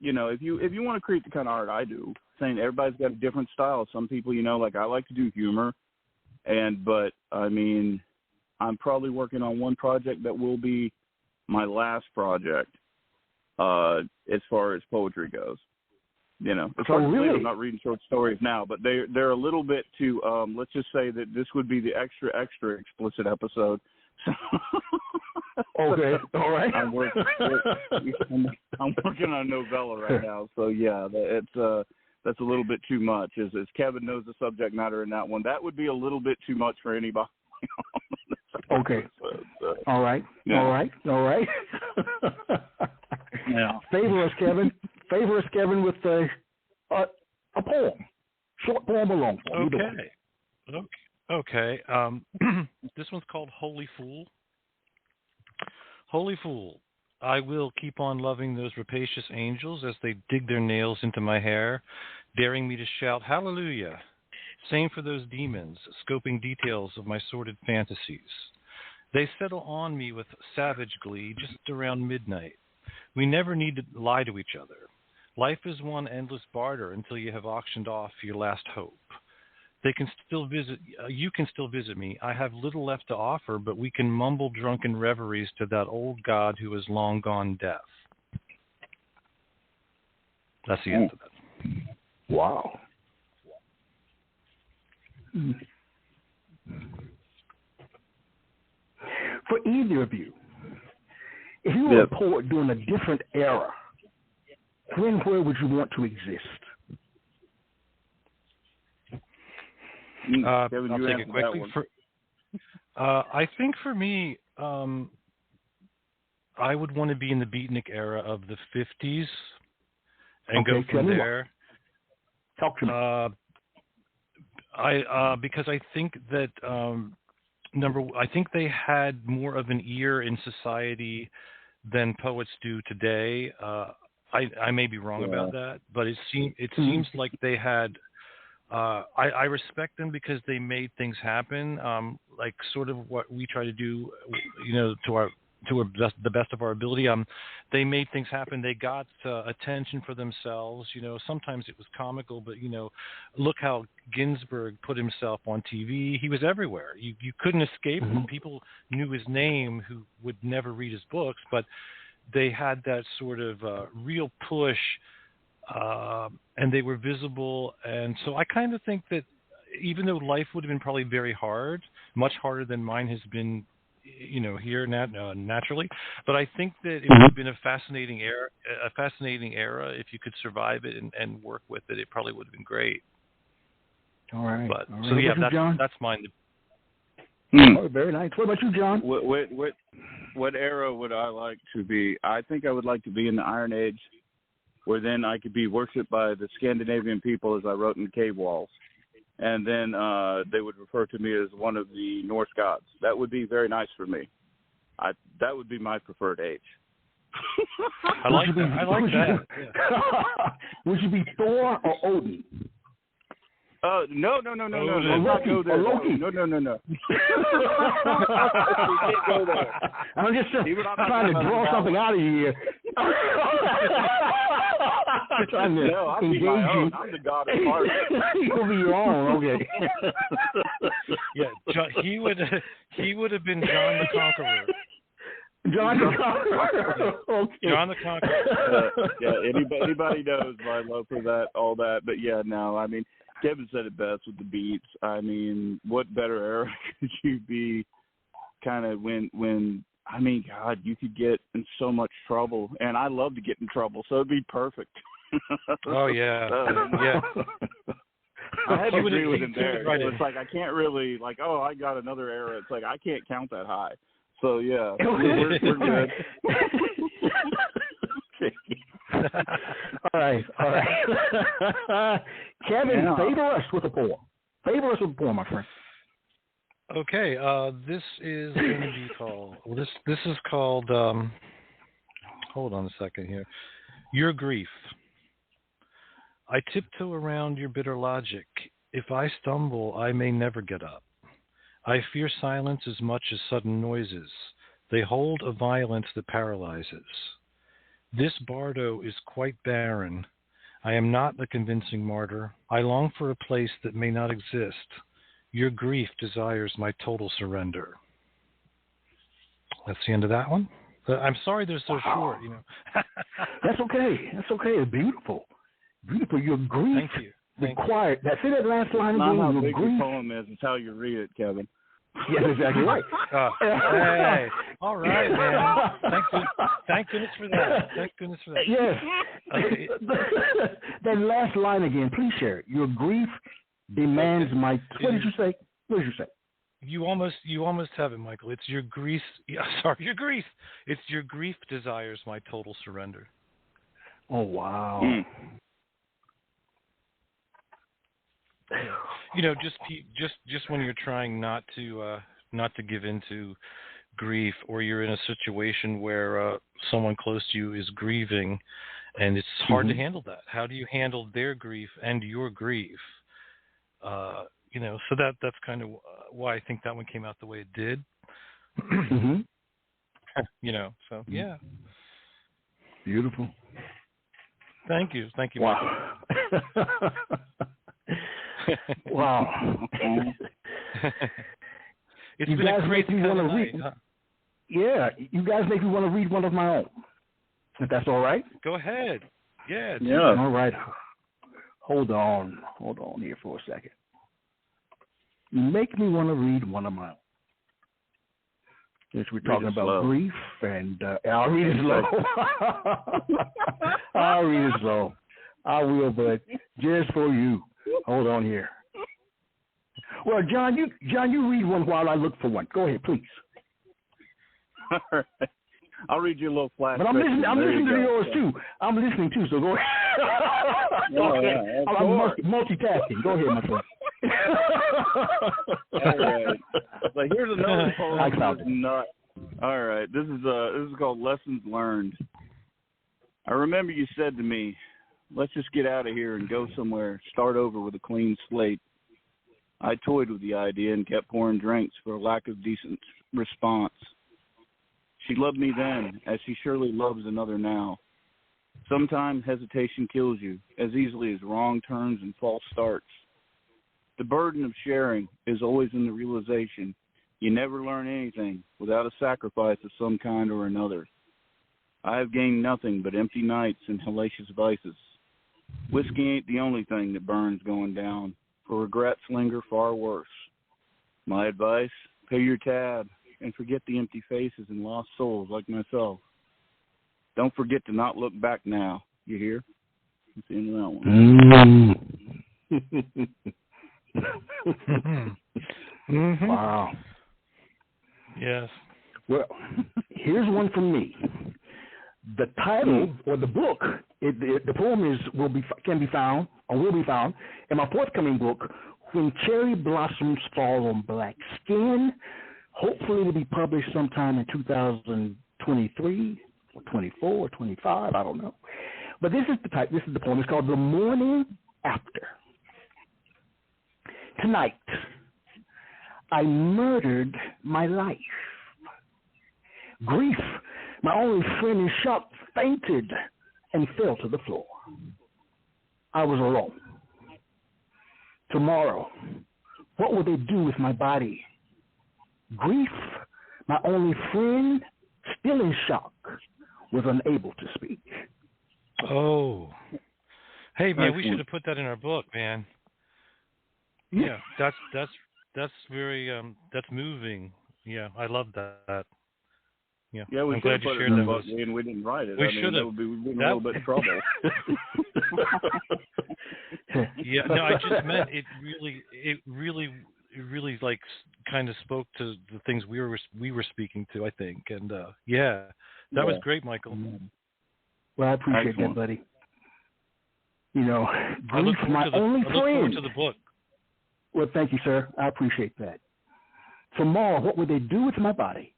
You know, if you want to create the kind of art I do, saying everybody's got a different style. Some people, you know, like I like to do humor, but I mean, I'm probably working on one project that will be my last project as far as poetry goes. You know, it's hard to believe I'm not reading short stories now, but they're a little bit too. Let's just say that this would be the extra explicit episode. Okay, all right. I'm working on a novella right now, so yeah, that's a little bit too much. As Kevin knows the subject matter in that one, that would be a little bit too much for anybody. Okay. All right. Yeah. All right. Yeah. Favor us, Kevin, with a poem, short poem or long poem. Okay. This one's called Holy Fool. Holy fool, I will keep on loving those rapacious angels as they dig their nails into my hair, daring me to shout hallelujah. Same for those demons, scoping details of my sordid fantasies. They settle on me with savage glee just around midnight. We never need to lie to each other. Life is one endless barter until you have auctioned off your last hope. They can still visit. You can still visit me. I have little left to offer, but we can mumble drunken reveries to that old God who is long gone deaf. That's the end of it. Wow. For either of you, if you were a poet during a different era, where would you want to exist? I'll take it quickly. I think for me, I would want to be in the beatnik era of the 50s and go from there. Talk to me. Because I think that I think they had more of an ear in society than poets do today. I may be wrong about that, but it seems like they had. I respect them because they made things happen, like sort of what we try to do, you know, to the best of our ability. They made things happen. They got attention for themselves. You know, sometimes it was comical, but you know, look how Ginsberg put himself on TV. He was everywhere. You couldn't escape him. People knew his name who would never read his books, but they had that sort of real push. And they were visible, and so I kind of think that even though life would have been probably very hard, much harder than mine has been, you know, here naturally, but I think that it would have been a fascinating era. If you could survive it and work with it, it probably would have been great. All right. So yeah, that's mine. Oh, very nice. What about you, John? What era would I like to be? I think I would like to be in the Iron Age, where then I could be worshipped by the Scandinavian people, as I wrote in the cave walls. And then they would refer to me as one of the Norse gods. That would be very nice for me. That would be my preferred age. I like that. Yeah. Would you be Thor or Odin? No. Let's not go there. Loki. No. We can't go there. I'm just trying to draw something out of you here. Trying to engage you. I'm the god of art. You'll be your own, okay. Yeah, he would have been John the Conqueror. John the Conqueror. Okay. John the Conqueror. Anybody knows my love for that, all that. But yeah, no, I mean, Kevin said it best with the beats. I mean, what better era could you be kind of when I mean, God, you could get in so much trouble. And I love to get in trouble, so it'd be perfect. Oh, yeah. Yeah. I had to agree with him threw there. it right So in. it's like I can't really like, oh, I got another error. It's like I can't count that high. So yeah, we're good. All right. Kevin, favor us with a poem. Favor us with a poem, my friend. Okay, this is going to be called. Well, this is called. Hold on a second here. Your grief. I tiptoe around your bitter logic. If I stumble, I may never get up. I fear silence as much as sudden noises. They hold a violence that paralyzes. This bardo is quite barren. I am not a convincing martyr. I long for a place that may not exist. Your grief desires my total surrender. That's the end of that one. I'm sorry they're so short, you know. That's okay. It's beautiful. Beautiful. Your grief Thank you. required. That's it. That last line Not again. how Your big grief. your poem is, it's how you read it, Kevin. Yes, exactly right. Hey, all right, man. Thank goodness for that. Yes. Okay. That last line again. Please share it. Your grief demands my. What did you say? You almost have it, Michael. It's your grief. Your grief. It's your grief desires my total surrender. Oh wow. You know, just when you're trying not to give into grief, or you're in a situation where someone close to you is grieving, and it's hard to handle that. How do you handle their grief and your grief? You know, so that's kind of why I think that one came out the way it did. You know, so yeah. Beautiful. Thank you. Wow. Wow. It's you been guys a make crazy me want to night, read. huh? Yeah, you guys make me want to read one of my own. If that's all right. Go ahead. Yeah. All right. Hold on here for a second. You make me want to read one of my own. Since we're talking about grief, and I'll read it slow. I'll read it slow. I will, but just for you. Hold on here. Well, John, you read one while I look for one. Go ahead, please. All right. I'll read you a little flash. But I'm listening to yours too. I'm listening too, so go ahead. I'm multitasking. Go ahead, my friend. All right. But here's another poem. All right. This is called Lessons Learned. I remember you said to me, let's just get out of here and go somewhere, start over with a clean slate. I toyed with the idea and kept pouring drinks for a lack of decent response. She loved me then, as she surely loves another now. Sometimes hesitation kills you as easily as wrong turns and false starts. The burden of sharing is always in the realization you never learn anything without a sacrifice of some kind or another. I have gained nothing but empty nights and hellacious vices. Whiskey ain't the only thing that burns going down, for regrets linger far worse. My advice, pay your tab and forget the empty faces and lost souls like myself. Don't forget to not look back now. You hear? That's the end of that one. Wow. Yes. Well, here's one from me. The title or the book, the poem will be found in my forthcoming book, When Cherry Blossoms Fall on Black Skin. Hopefully it'll be published sometime in 2023 or 24 or 25, I don't know. But this is the type. This is the poem. It's called The Morning After. Tonight, I murdered my life. Grief, my only friend in shock, fainted and fell to the floor. I was alone. Tomorrow, what will they do with my body? Grief, my only friend, still in shock, was unable to speak. Oh. Hey, man, we should have put that in our book, man. Yeah, that's very that's moving. Yeah, I love that. Yeah, we I'm should glad have you put shared it in that the book, with us. and we didn't write it. We should have. We'd be in a little bit of trouble. Yeah, no, I just meant it really like kind of spoke to the things we were speaking to, I think. And that was great, Michael. Well, I appreciate that, buddy. You know, grief, my only friend. I look forward to the book. Well, thank you, sir. I appreciate that. Tomorrow, what would they do with my body?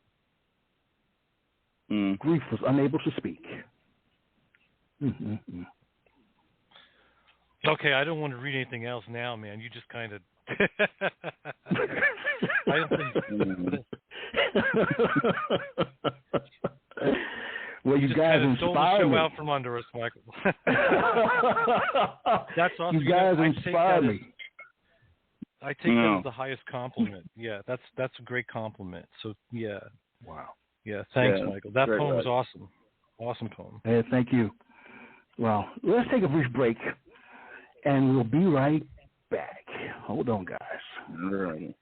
Grief was unable to speak. Mm-hmm. Okay, I don't want to read anything else now, man. You just kind of. I don't think. Well, you guys inspire me. Out from under us, Michael. That's awesome. You guys inspire me. I take that as the highest compliment. Yeah, that's a great compliment. So yeah. Wow. Yeah, thanks, Michael. That poem was awesome. Awesome poem. Hey, thank you. Well, let's take a brief break, and we'll be right back. Hold on, guys. All right.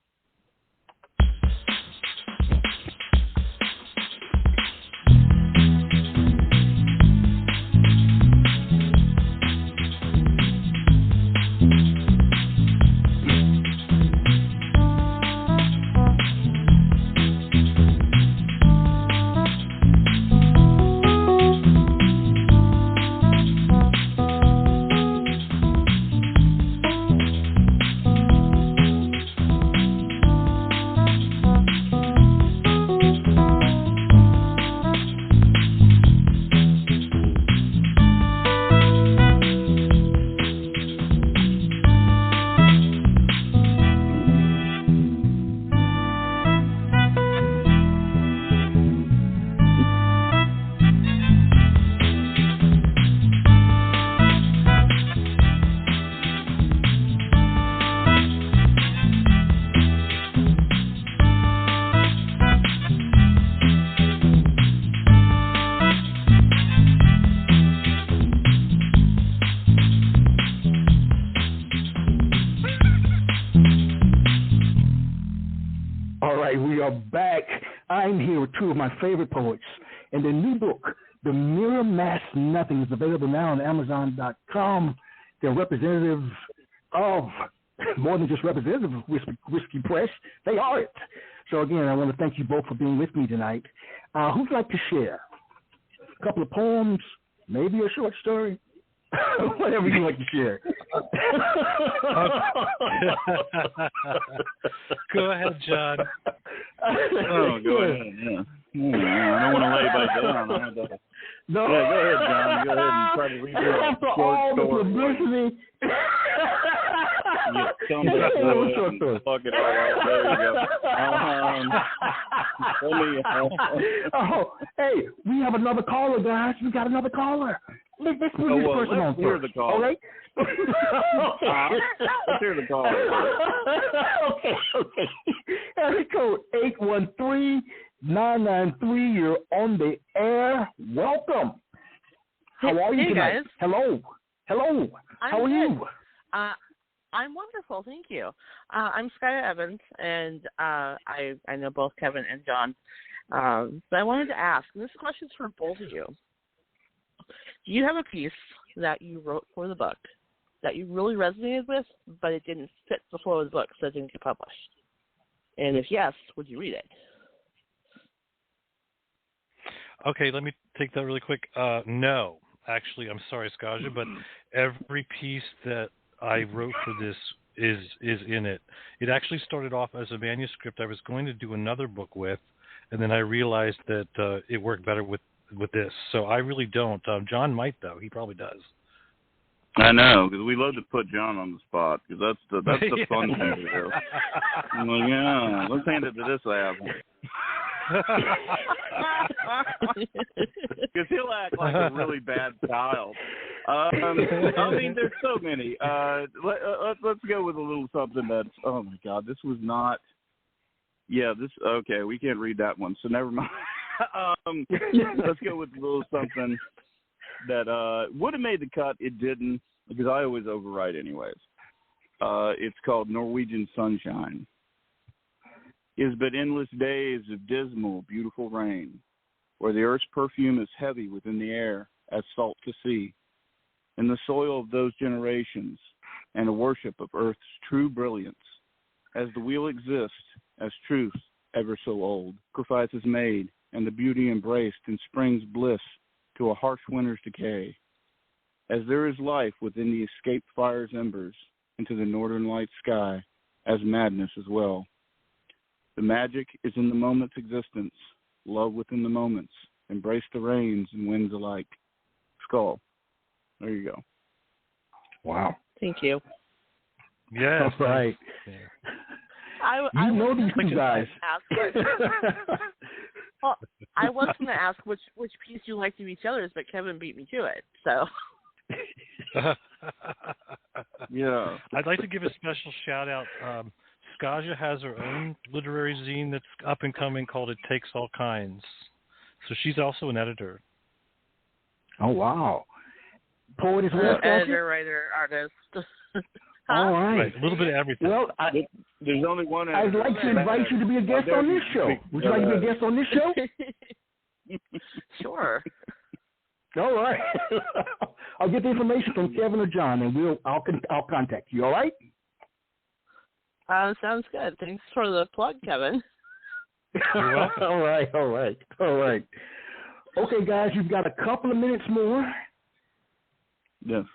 I'm here with two of my favorite poets, and their new book, The Mirror Mask Nothing, is available now on Amazon.com. They're representative of more than just representative of Whiskey Press. They are it. So, again, I want to thank you both for being with me tonight. Who'd like to share? A couple of poems, maybe a short story? Whatever you like to share. Go ahead, John. Oh, go ahead. Yeah. I don't want to lay anybody down. No. Yeah, go ahead, John. Go ahead and try to read your after all the publicity. Fuck it all out. There you go. Hey, we have another caller, guys. We got another caller. Let's put this person on hear first. The call. All right? Let's hear the call. Okay. Area code 813-993. You're on the air. Welcome. How are you tonight? Guys. Hello. How are you? I'm wonderful, thank you. I'm Skylar Evans, and I know both Kevin and John. But I wanted to ask, and this question is for both of you. Do you have a piece that you wrote for the book that you really resonated with, but it didn't fit the flow of the book, so it didn't get published? And if yes, would you read it? Okay, let me take that really quick. No, actually, I'm sorry, Skaja, but every piece that I wrote for this is in it. It actually started off as a manuscript I was going to do another book with, and then I realized that it worked better with this. So I really don't. John might, though. He probably does. I know, because we love to put John on the spot, because that's the fun thing to do. I'm like, yeah, let's hand it to this asshole. Because he'll act like a really bad child. I mean, there's so many. Let's go with a little something that's, oh my God, this was not, okay, we can't read that one, so never mind. Let's go with a little something that would have made the cut. It didn't, because I always overwrite anyways. It's called Norwegian Sunshine. Is but endless days of dismal, beautiful rain, where the earth's perfume is heavy within the air as salt to sea. In the soil of those generations, and a worship of Earth's true brilliance. As the wheel exists, as truth ever so old, sacrifice is made, and the beauty embraced in spring's bliss to a harsh winter's decay. As there is life within the escaped fire's embers into the northern light sky, as madness as well. The magic is in the moment's existence, love within the moments, embrace the rains and winds alike. Skull. There you go. Wow. Thank you. Yes. That's right. I know these two guys. Well, I was going to ask which piece you liked of each other's, but Kevin beat me to it. So. Yeah. I'd like to give a special shout out. Skaja has her own literary zine that's up and coming called It Takes All Kinds. So she's also an editor. Oh, wow. Poet as well, editor, writer, artist. All right. Right. A little bit of everything. Well, there's only one. I'd like to invite you to be a guest on this show. Would you like to be a guest on this show? Sure. All right. I'll get the information from Kevin or John, and I'll contact you. All right? Sounds good. Thanks for the plug, Kevin. You're welcome. All right. Okay, guys, you've got a couple of minutes more. Yes.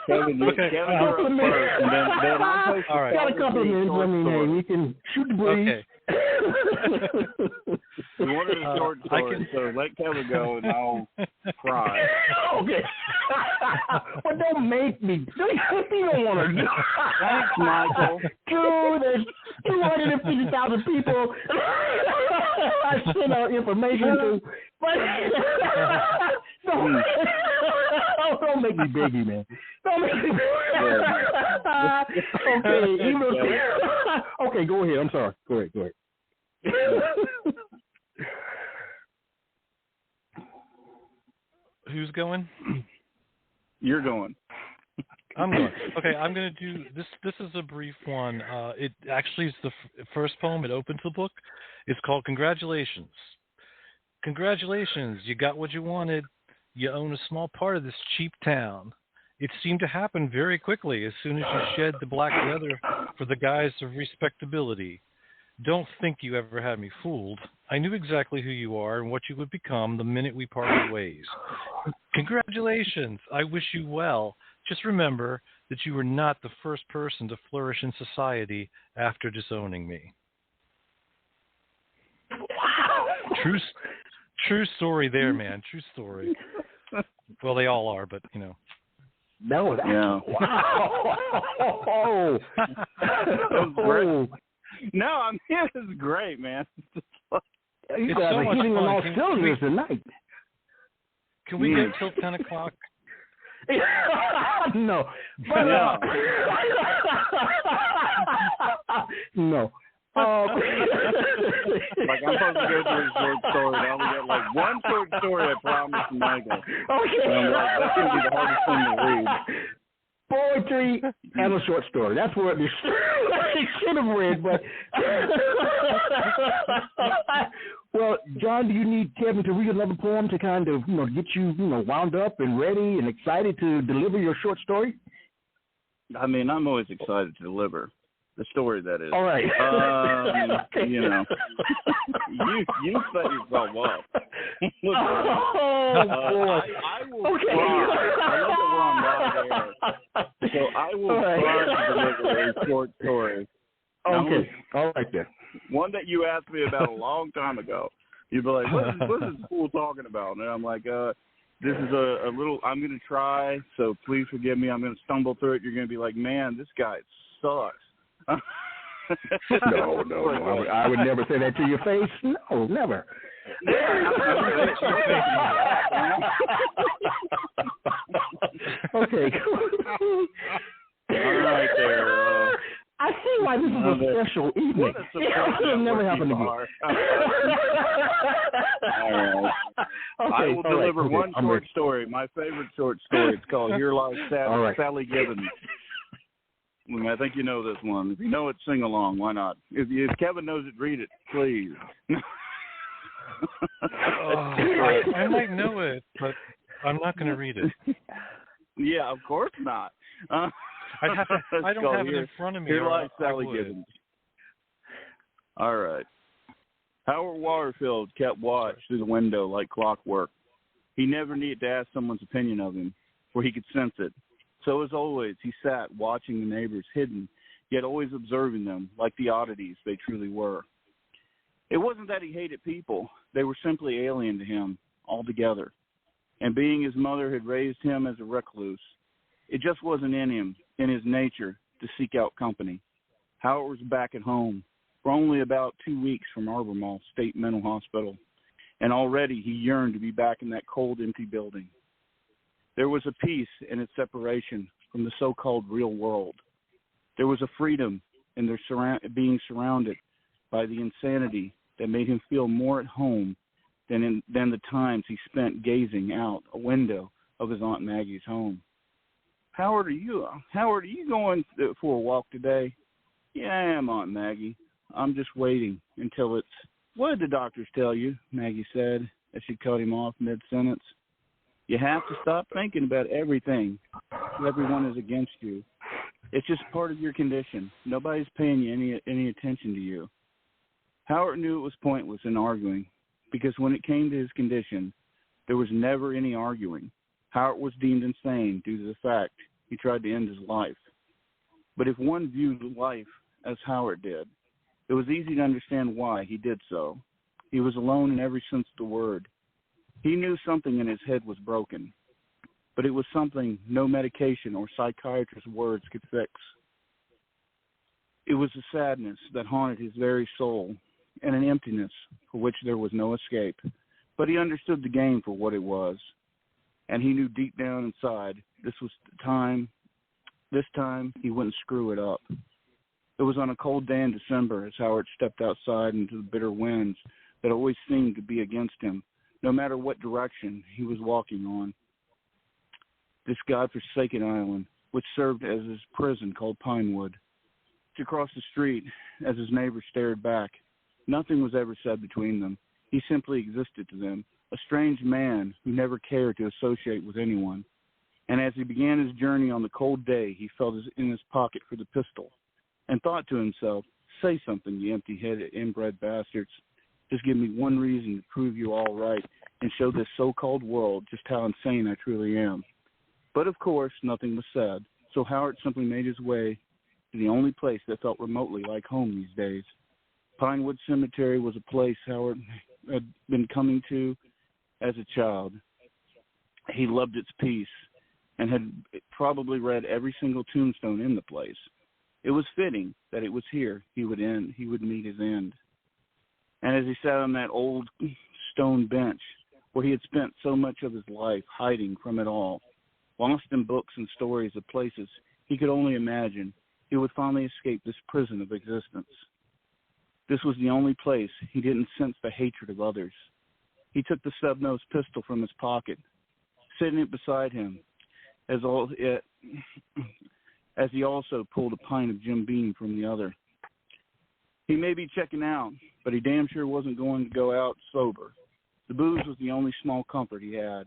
Kevin, you're up first, and then I'll take all right. Got a couple of minutes. I mean, hey, you can shoot the breeze. Okay. You wanted a short story, so let Kevin go, and I'll cry. Okay. Well, don't make me. You don't want to do. Thanks, Michael. Dude, there's 250,000 people I sent out information to. But don't make me biggie, man. Don't make me Okay, go ahead. I'm sorry. Go ahead. Who's going? You're going. I'm going. Okay, I'm going to do this. This is a brief one. It actually is the first poem. It opens the book. It's called Congratulations. Congratulations, you got what you wanted. You own a small part of this cheap town. It seemed to happen very quickly as soon as you shed the black leather for the guise of respectability. Don't think you ever had me fooled. I knew exactly who you are and what you would become the minute we parted ways. Congratulations. I wish you well. Just remember that you were not the first person to flourish in society after disowning me. Wow. True story there, man. True story. Well, they all are, but, you know. No, that's yeah. Wow. Great. No, I mean, it's great, man. You guys are hitting on all cylinders tonight. Can we get till 10 o'clock? No. But, no. Like I'm supposed to go through a short story, and I only got like one short story, I promise, Michael. Okay. And I'm like, that's going to be the hardest thing to read. Poetry and a short story. That's what they should have read, but well, John, do you need Kevin to read another poem to kind of, get you, wound up and ready and excited to deliver your short story? I mean, I'm always excited to deliver. The story, that is. All right. Okay. You set yourself up. Oh, boy. I will try. I love that we're on live air. So I will try to deliver a short story. Okay. All right, then. One that you asked me about a long time ago. You'd be like, what is this fool talking about? And I'm like, this is a little, I'm going to try, so please forgive me. I'm going to stumble through it. You're going to be like, man, this guy sucks. No. I would never say that to your face. No, never. Okay. All right there. I see why this is a special evening. It'll never happen again. All right. Okay, I will deliver one short story, my favorite short story. It's called Here Lies Sally Gibbons. I think you know this one. If you know it, sing along. Why not? If Kevin knows it, read it, please. I might know it, but I'm not going to read it. Yeah, of course not. I don't have it in front of me. Here or lies I Sally would. Gibbons. All right. Howard Waterfield kept watch through the window like clockwork. He never needed to ask someone's opinion of him, for he could sense it. So as always, he sat watching the neighbors hidden, yet always observing them like the oddities they truly were. It wasn't that he hated people. They were simply alien to him altogether. And being his mother had raised him as a recluse, it just wasn't in him, in his nature, to seek out company. Howard was back at home for only about 2 weeks from Albemarle State Mental Hospital, and already he yearned to be back in that cold, empty building. There was a peace in its separation from the so-called real world. There was a freedom in their being surrounded by the insanity that made him feel more at home than the times he spent gazing out a window of his Aunt Maggie's home. Howard, are you going for a walk today? Yeah, I am, Aunt Maggie. I'm just waiting until it's... What did the doctors tell you? Maggie said as she cut him off mid-sentence. You have to stop thinking about everything. Everyone is against you. It's just part of your condition. Nobody's paying you any attention to you. Howard knew it was pointless in arguing, because when it came to his condition, there was never any arguing. Howard was deemed insane due to the fact he tried to end his life. But if one viewed life as Howard did, it was easy to understand why he did so. He was alone in every sense of the word. He knew something in his head was broken, but it was something no medication or psychiatrist's words could fix. It was a sadness that haunted his very soul, and an emptiness for which there was no escape. But he understood the game for what it was, and he knew deep down inside this time he wouldn't screw it up. It was on a cold day in December as Howard stepped outside into the bitter winds that always seemed to be against him, no matter what direction he was walking on. This godforsaken island, which served as his prison called Pinewood. Across the street, as his neighbors stared back, nothing was ever said between them. He simply existed to them, a strange man who never cared to associate with anyone. And as he began his journey on the cold day, he felt in his pocket for the pistol and thought to himself, say something, you empty-headed, inbred bastards. Just give me one reason to prove you all right and show this so-called world just how insane I truly am. But, of course, nothing was said, so Howard simply made his way to the only place that felt remotely like home these days. Pinewood Cemetery was a place Howard had been coming to as a child. He loved its peace and had probably read every single tombstone in the place. It was fitting that it was here he would meet his end. And as he sat on that old stone bench where he had spent so much of his life hiding from it all, lost in books and stories of places he could only imagine, he would finally escape this prison of existence. This was the only place he didn't sense the hatred of others. He took the stub-nosed pistol from his pocket, sitting it beside him, as he also pulled a pint of Jim Beam from the other. He may be checking out, but he damn sure wasn't going to go out sober. The booze was the only small comfort he had,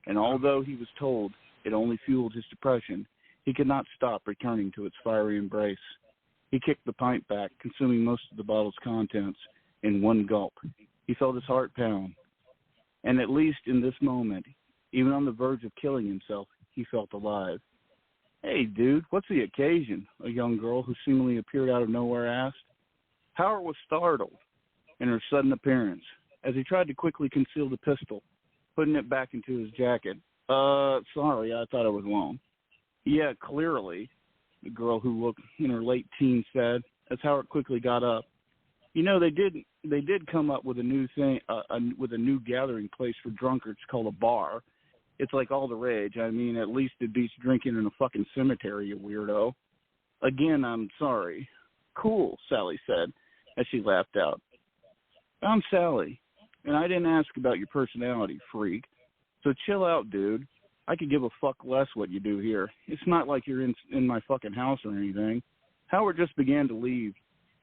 and although he was told it only fueled his depression, he could not stop returning to its fiery embrace. He kicked the pint back, consuming most of the bottle's contents in one gulp. He felt his heart pound, and at least in this moment, even on the verge of killing himself, he felt alive. Hey, dude, what's the occasion? A young girl who seemingly appeared out of nowhere asked. Howard was startled in her sudden appearance as he tried to quickly conceal the pistol, putting it back into his jacket. Sorry, I thought I was alone. Yeah, clearly, the girl who looked in her late teens said, as Howard quickly got up. You know, they did come up with a new thing, with a new gathering place for drunkards called a bar. It's like all the rage. I mean, at least it beats drinking in a fucking cemetery, you weirdo. Again, I'm sorry. Cool, Sally said as she laughed out. I'm Sally, and I didn't ask about your personality, freak. So chill out, dude. I could give a fuck less what you do here. It's not like you're in my fucking house or anything. Howard just began to leave,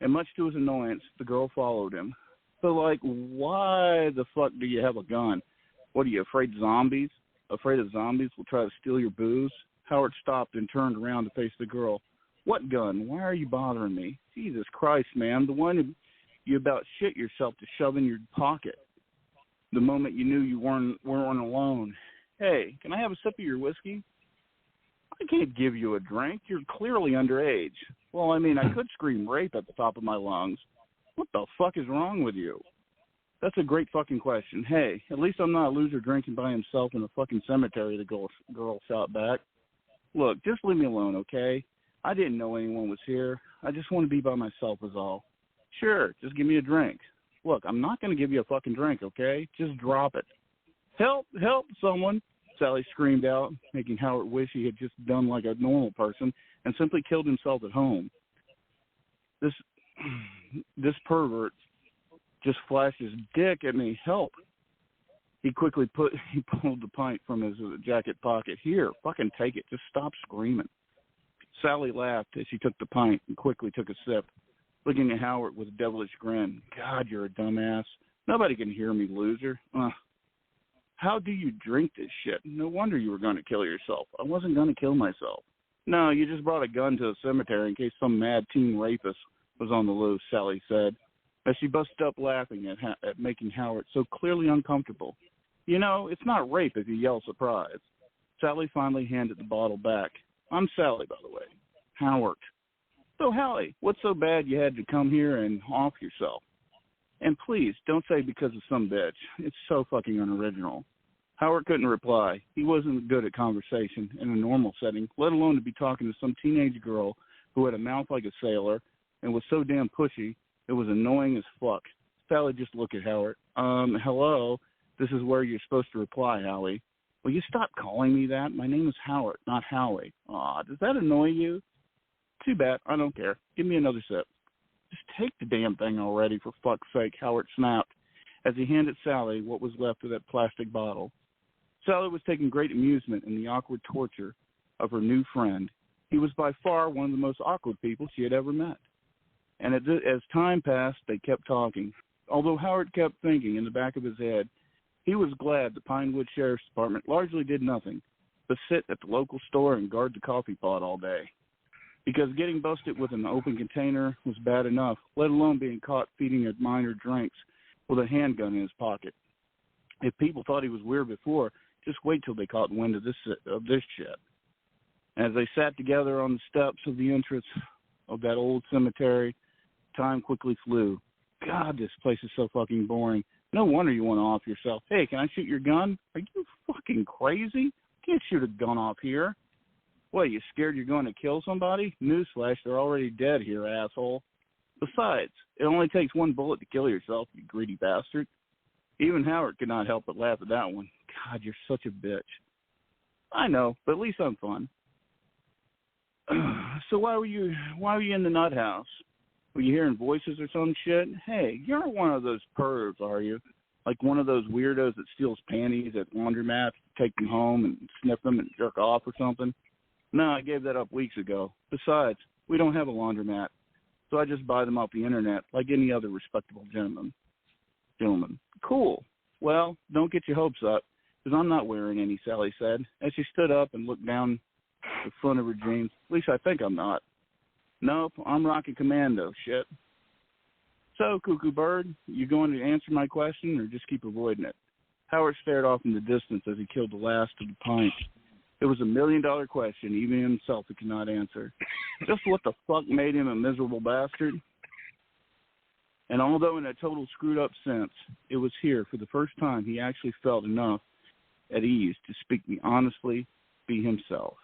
and much to his annoyance, the girl followed him. So, like, why the fuck do you have a gun? What, are you afraid of zombies? Afraid of zombies will try to steal your booze? Howard stopped and turned around to face the girl. What gun? Why are you bothering me? Jesus Christ, man, the one you about shit yourself to shove in your pocket the moment you knew you weren't alone. Hey, can I have a sip of your whiskey? I can't give you a drink. You're clearly underage. Well, I mean, I could scream rape at the top of my lungs. What the fuck is wrong with you? That's a great fucking question. Hey, at least I'm not a loser drinking by himself in a fucking cemetery, the girl shot back. Look, just leave me alone, okay? I didn't know anyone was here. I just want to be by myself is all. Sure, just give me a drink. Look, I'm not going to give you a fucking drink, okay? Just drop it. Help, someone, Sally screamed out, making Howard wish he had just done like a normal person and simply killed himself at home. This pervert just flashed his dick at me. Help. He pulled the pint from his jacket pocket. Here, fucking take it. Just stop screaming. Sally laughed as she took the pint and quickly took a sip, looking at Howard with a devilish grin. God, you're a dumbass. Nobody can hear me, loser. How do you drink this shit? No wonder you were going to kill yourself. I wasn't going to kill myself. No, you just brought a gun to a cemetery in case some mad teen rapist was on the loose, Sally said, as she busted up laughing at making Howard so clearly uncomfortable. You know, it's not rape if you yell surprise. Sally finally handed the bottle back. I'm Sally, by the way. Howard. So, Hallie, what's so bad you had to come here and off yourself? And please, don't say because of some bitch. It's so fucking unoriginal. Howard couldn't reply. He wasn't good at conversation in a normal setting, let alone to be talking to some teenage girl who had a mouth like a sailor and was so damn pushy it was annoying as fuck. Sally just looked at Howard. Hello? This is where you're supposed to reply, Hallie. Will you stop calling me that? My name is Howard, not Howie. Aw, does that annoy you? Too bad. I don't care. Give me another sip. Just take the damn thing already, for fuck's sake, Howard snapped as he handed Sally what was left of that plastic bottle. Sally was taking great amusement in the awkward torture of her new friend. He was by far one of the most awkward people she had ever met. And as time passed, they kept talking. Although Howard kept thinking in the back of his head, he was glad the Pinewood Sheriff's Department largely did nothing but sit at the local store and guard the coffee pot all day. Because getting busted with an open container was bad enough, let alone being caught feeding a minor drinks with a handgun in his pocket. If people thought he was weird before, just wait till they caught wind of this shit. As they sat together on the steps of the entrance of that old cemetery, time quickly flew. God, this place is so fucking boring. No wonder you want to off yourself. Hey, can I shoot your gun? Are you fucking crazy? Can't shoot a gun off here. What, you scared you're going to kill somebody? Newsflash, they're already dead here, asshole. Besides, it only takes one bullet to kill yourself, you greedy bastard. Even Howard could not help but laugh at that one. God, you're such a bitch. I know, but at least I'm fun. So why were you in the nut house? Were you hearing voices or some shit? Hey, you're not one of those pervs, are you? Like one of those weirdos that steals panties at laundromats, take them home and sniff them and jerk off or something? No, I gave that up weeks ago. Besides, we don't have a laundromat, so I just buy them off the internet like any other respectable gentleman. Cool. Well, don't get your hopes up, because I'm not wearing any, Sally said, as she stood up and looked down the front of her jeans. At least I think I'm not. Nope, I'm rocking commando shit. So, Cuckoo Bird, you going to answer my question or just keep avoiding it? Howard stared off in the distance as he killed the last of the pint. It was $1 million question, even himself he could not answer. Just what the fuck made him a miserable bastard? And although in a total screwed up sense, it was here for the first time he actually felt enough at ease to speak me honestly, be himself.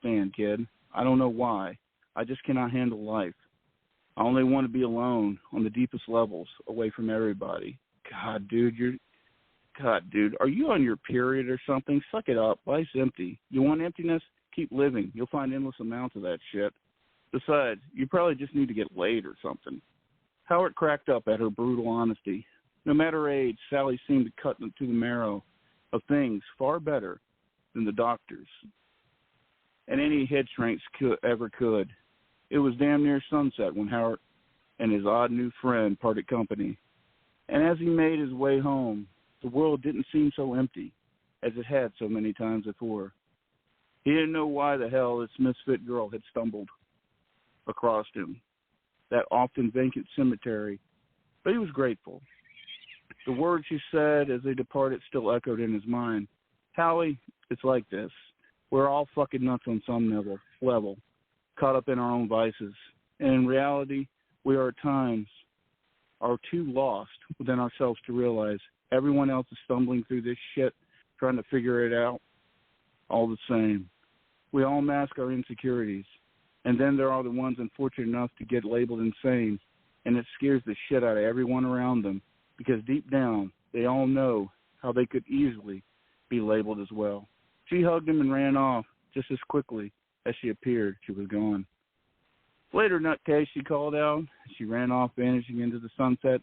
Stan, kid, I don't know why. I just cannot handle life. I only want to be alone on the deepest levels, away from everybody. God, dude, are you on your period or something? Suck it up. Life's empty. You want emptiness? Keep living. You'll find endless amounts of that shit. Besides, you probably just need to get laid or something. Howard cracked up at her brutal honesty. No matter her age, Sally seemed to cut to the marrow of things far better than the doctors and any head shrinks ever could. It was damn near sunset when Howard and his odd new friend parted company. And as he made his way home, the world didn't seem so empty as it had so many times before. He didn't know why the hell this misfit girl had stumbled across him, that often vacant cemetery, but he was grateful. The words she said as they departed still echoed in his mind. Howie, it's like this. We're all fucking nuts on some level, caught up in our own vices. And in reality, we are at times too lost within ourselves to realize everyone else is stumbling through this shit, trying to figure it out all the same. We all mask our insecurities. And then there are the ones unfortunate enough to get labeled insane, and it scares the shit out of everyone around them because deep down they all know how they could easily be labeled as well. She hugged him and ran off just as quickly as she appeared. She was gone. Later, nutcase, she called out. She ran off, vanishing into the sunset.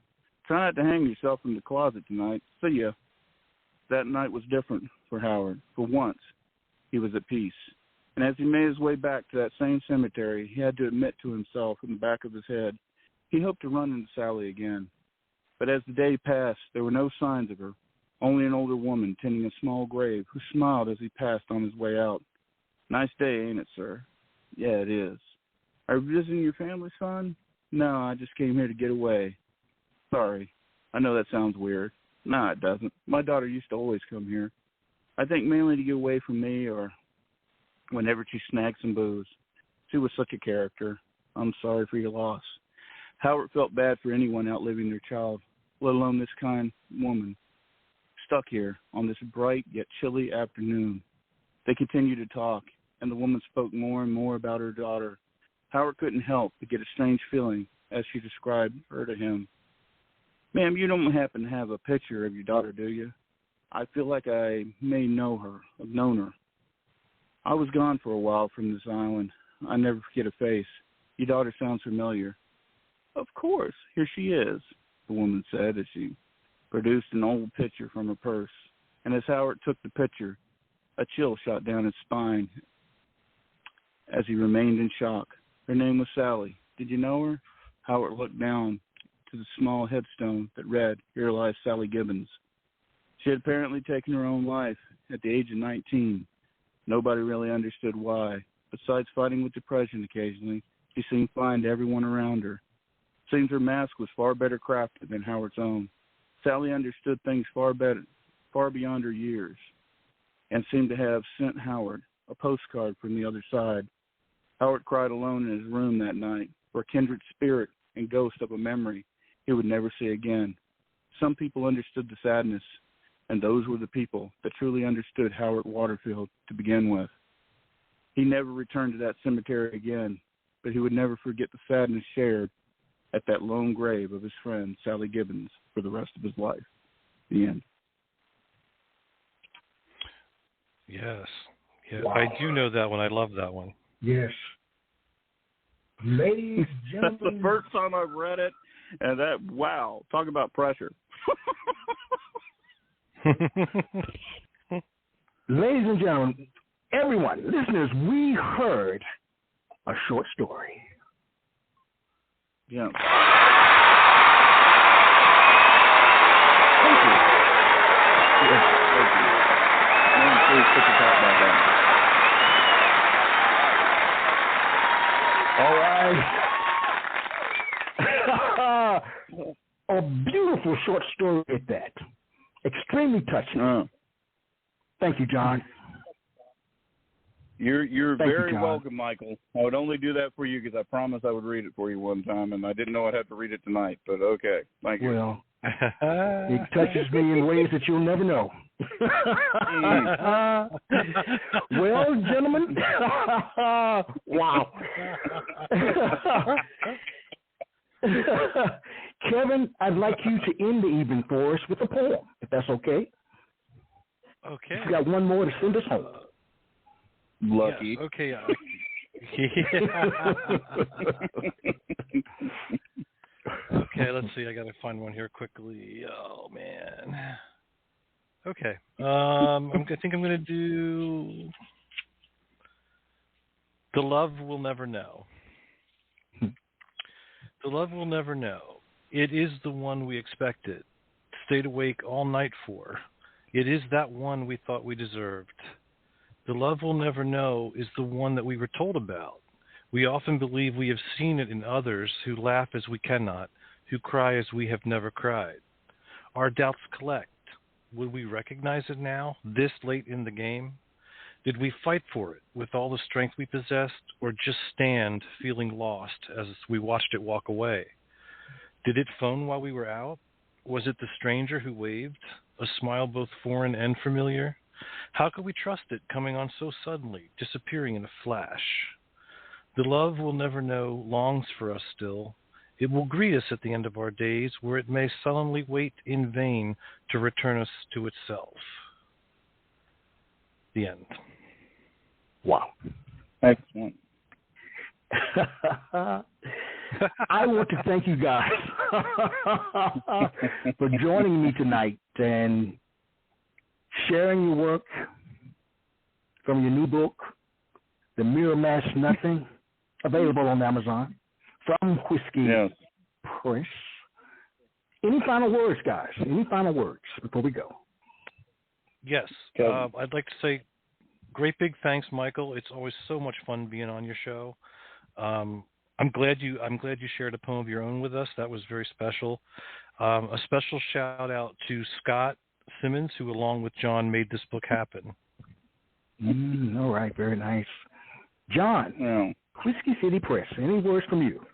Try not to hang yourself in the closet tonight. See ya. That night was different for Howard. For once, he was at peace. And as he made his way back to that same cemetery, he had to admit to himself in the back of his head, he hoped to run into Sally again. But as the day passed, there were no signs of her, only an older woman tending a small grave who smiled as he passed on his way out. Nice day, ain't it, sir? Yeah, it is. Are you visiting your family, son? No, I just came here to get away. Sorry. I know that sounds weird. No, it doesn't. My daughter used to always come here. I think mainly to get away from me or whenever she snagged some booze. She was such a character. I'm sorry for your loss. Howard felt bad for anyone outliving their child, let alone this kind woman, stuck here on this bright yet chilly afternoon. They continued to talk, and the woman spoke more and more about her daughter. Howard couldn't help but get a strange feeling as she described her to him. Ma'am, you don't happen to have a picture of your daughter, do you? I feel like I may know her, have known her. I was gone for a while from this island. I never forget a face. Your daughter sounds familiar. Of course, here she is, the woman said as she produced an old picture from her purse. And as Howard took the picture, a chill shot down his spine as he remained in shock. Her name was Sally. Did you know her? Howard looked down to the small headstone that read, "Here lies Sally Gibbons." She had apparently taken her own life at the age of 19. Nobody really understood why. Besides fighting with depression occasionally, she seemed fine to everyone around her. Seems her mask was far better crafted than Howard's own. Sally understood things far beyond her years, and seemed to have sent Howard a postcard from the other side. Howard cried alone in his room that night for a kindred spirit and ghost of a memory he would never see again. Some people understood the sadness, and those were the people that truly understood Howard Waterfield to begin with. He never returned to that cemetery again, but he would never forget the sadness shared at that lone grave of his friend, Sally Gibbons, for the rest of his life. The end. Yes. Yeah, Wow. I do know that one. I love that one. Yes. Ladies and That's gentlemen. the first time I've read it, and that, wow, talk about pressure. Ladies and gentlemen, everyone, listeners, we heard a short story. Yeah. Thank you. Yes, thank you. Man, please put the top back on. All right. A beautiful short story at that. Extremely touching. Thank you, John. You're Thank you, very John. welcome, Michael. I would only do that for you because I promised I would read it for you one time, and I didn't know I'd have to read it tonight, but okay. Thank you. Well, it touches me in ways that you'll never know. Well, gentlemen, wow. Kevin, I'd like you to end the evening for us with a poem, if that's okay. Okay. You got one more to send us home. Lucky. Yes, okay. Okay, let's see. I got to find one here quickly. Oh, man. Okay. I think I'm going to do The Love We'll Never Know. The love we'll never know. It is the one we expected, stayed awake all night for, It is that one we thought we deserved. The love we'll never know is the one that we were told about. We often believe we have seen it in others who laugh as we cannot, who cry as we have never cried. Our doubts collect. Would we recognize it now, this late in the game? Did we fight for it with all the strength we possessed, or just stand feeling lost as we watched it walk away? Did it phone while we were out? Was it the stranger who waved, a smile both foreign and familiar? How could we trust it coming on so suddenly, disappearing in a flash? The love we'll never know longs for us still. It will greet us at the end of our days, where it may sullenly wait in vain to return us to itself. The end. Wow. Excellent. I want to thank you guys for joining me tonight and sharing your work from your new book, The Mere Mass Nothing, available on Amazon, from Whiskey Press. Any final words, guys? Any final words before we go? Yes. I'd like to say great big thanks, Michael. It's always so much fun being on your show. I'm glad you shared a poem of your own with us. That was very special. A special shout out to Scott Simmons, who along with John made this book happen. All right, very nice. John, Whiskey City Press, any words from you?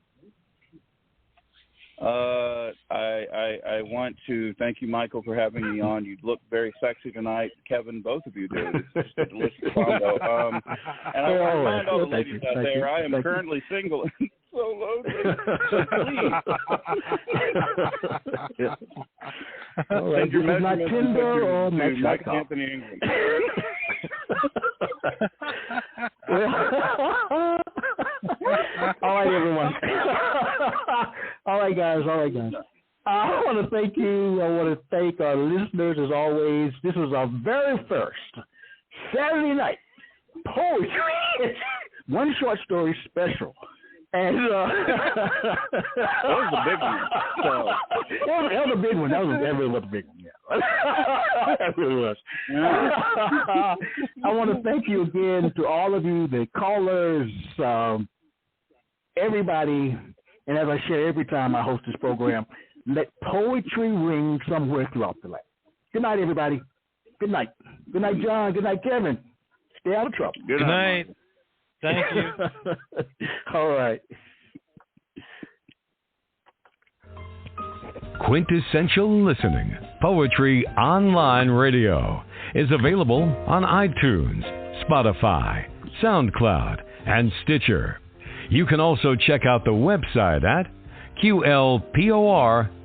I want to thank you, Michael, for having me on. You look very sexy tonight. Kevin, both of you do. It's just a delicious combo. And I want to remind all the ladies out there, I am currently single and so lonely. So please. All right, this is not Tinder or Mike Anthony Ingram. All right, everyone. All right, guys. I want to thank you. I want to thank our listeners as always. This was our very first Saturday night poetry, one short story special. And that was a big one. So. That was a big one. That really was a big one. Yeah. That really was. I want to thank you again to all of you, the callers, everybody. And as I share every time I host this program, let poetry ring somewhere throughout the land. Good night, everybody. Good night. Good night, John. Good night, Kevin. Stay out of trouble. Good night. Thank you. All right. Quintessential Listening, Poetry Online Radio, is available on iTunes, Spotify, SoundCloud, and Stitcher. You can also check out the website at QLPOR.com.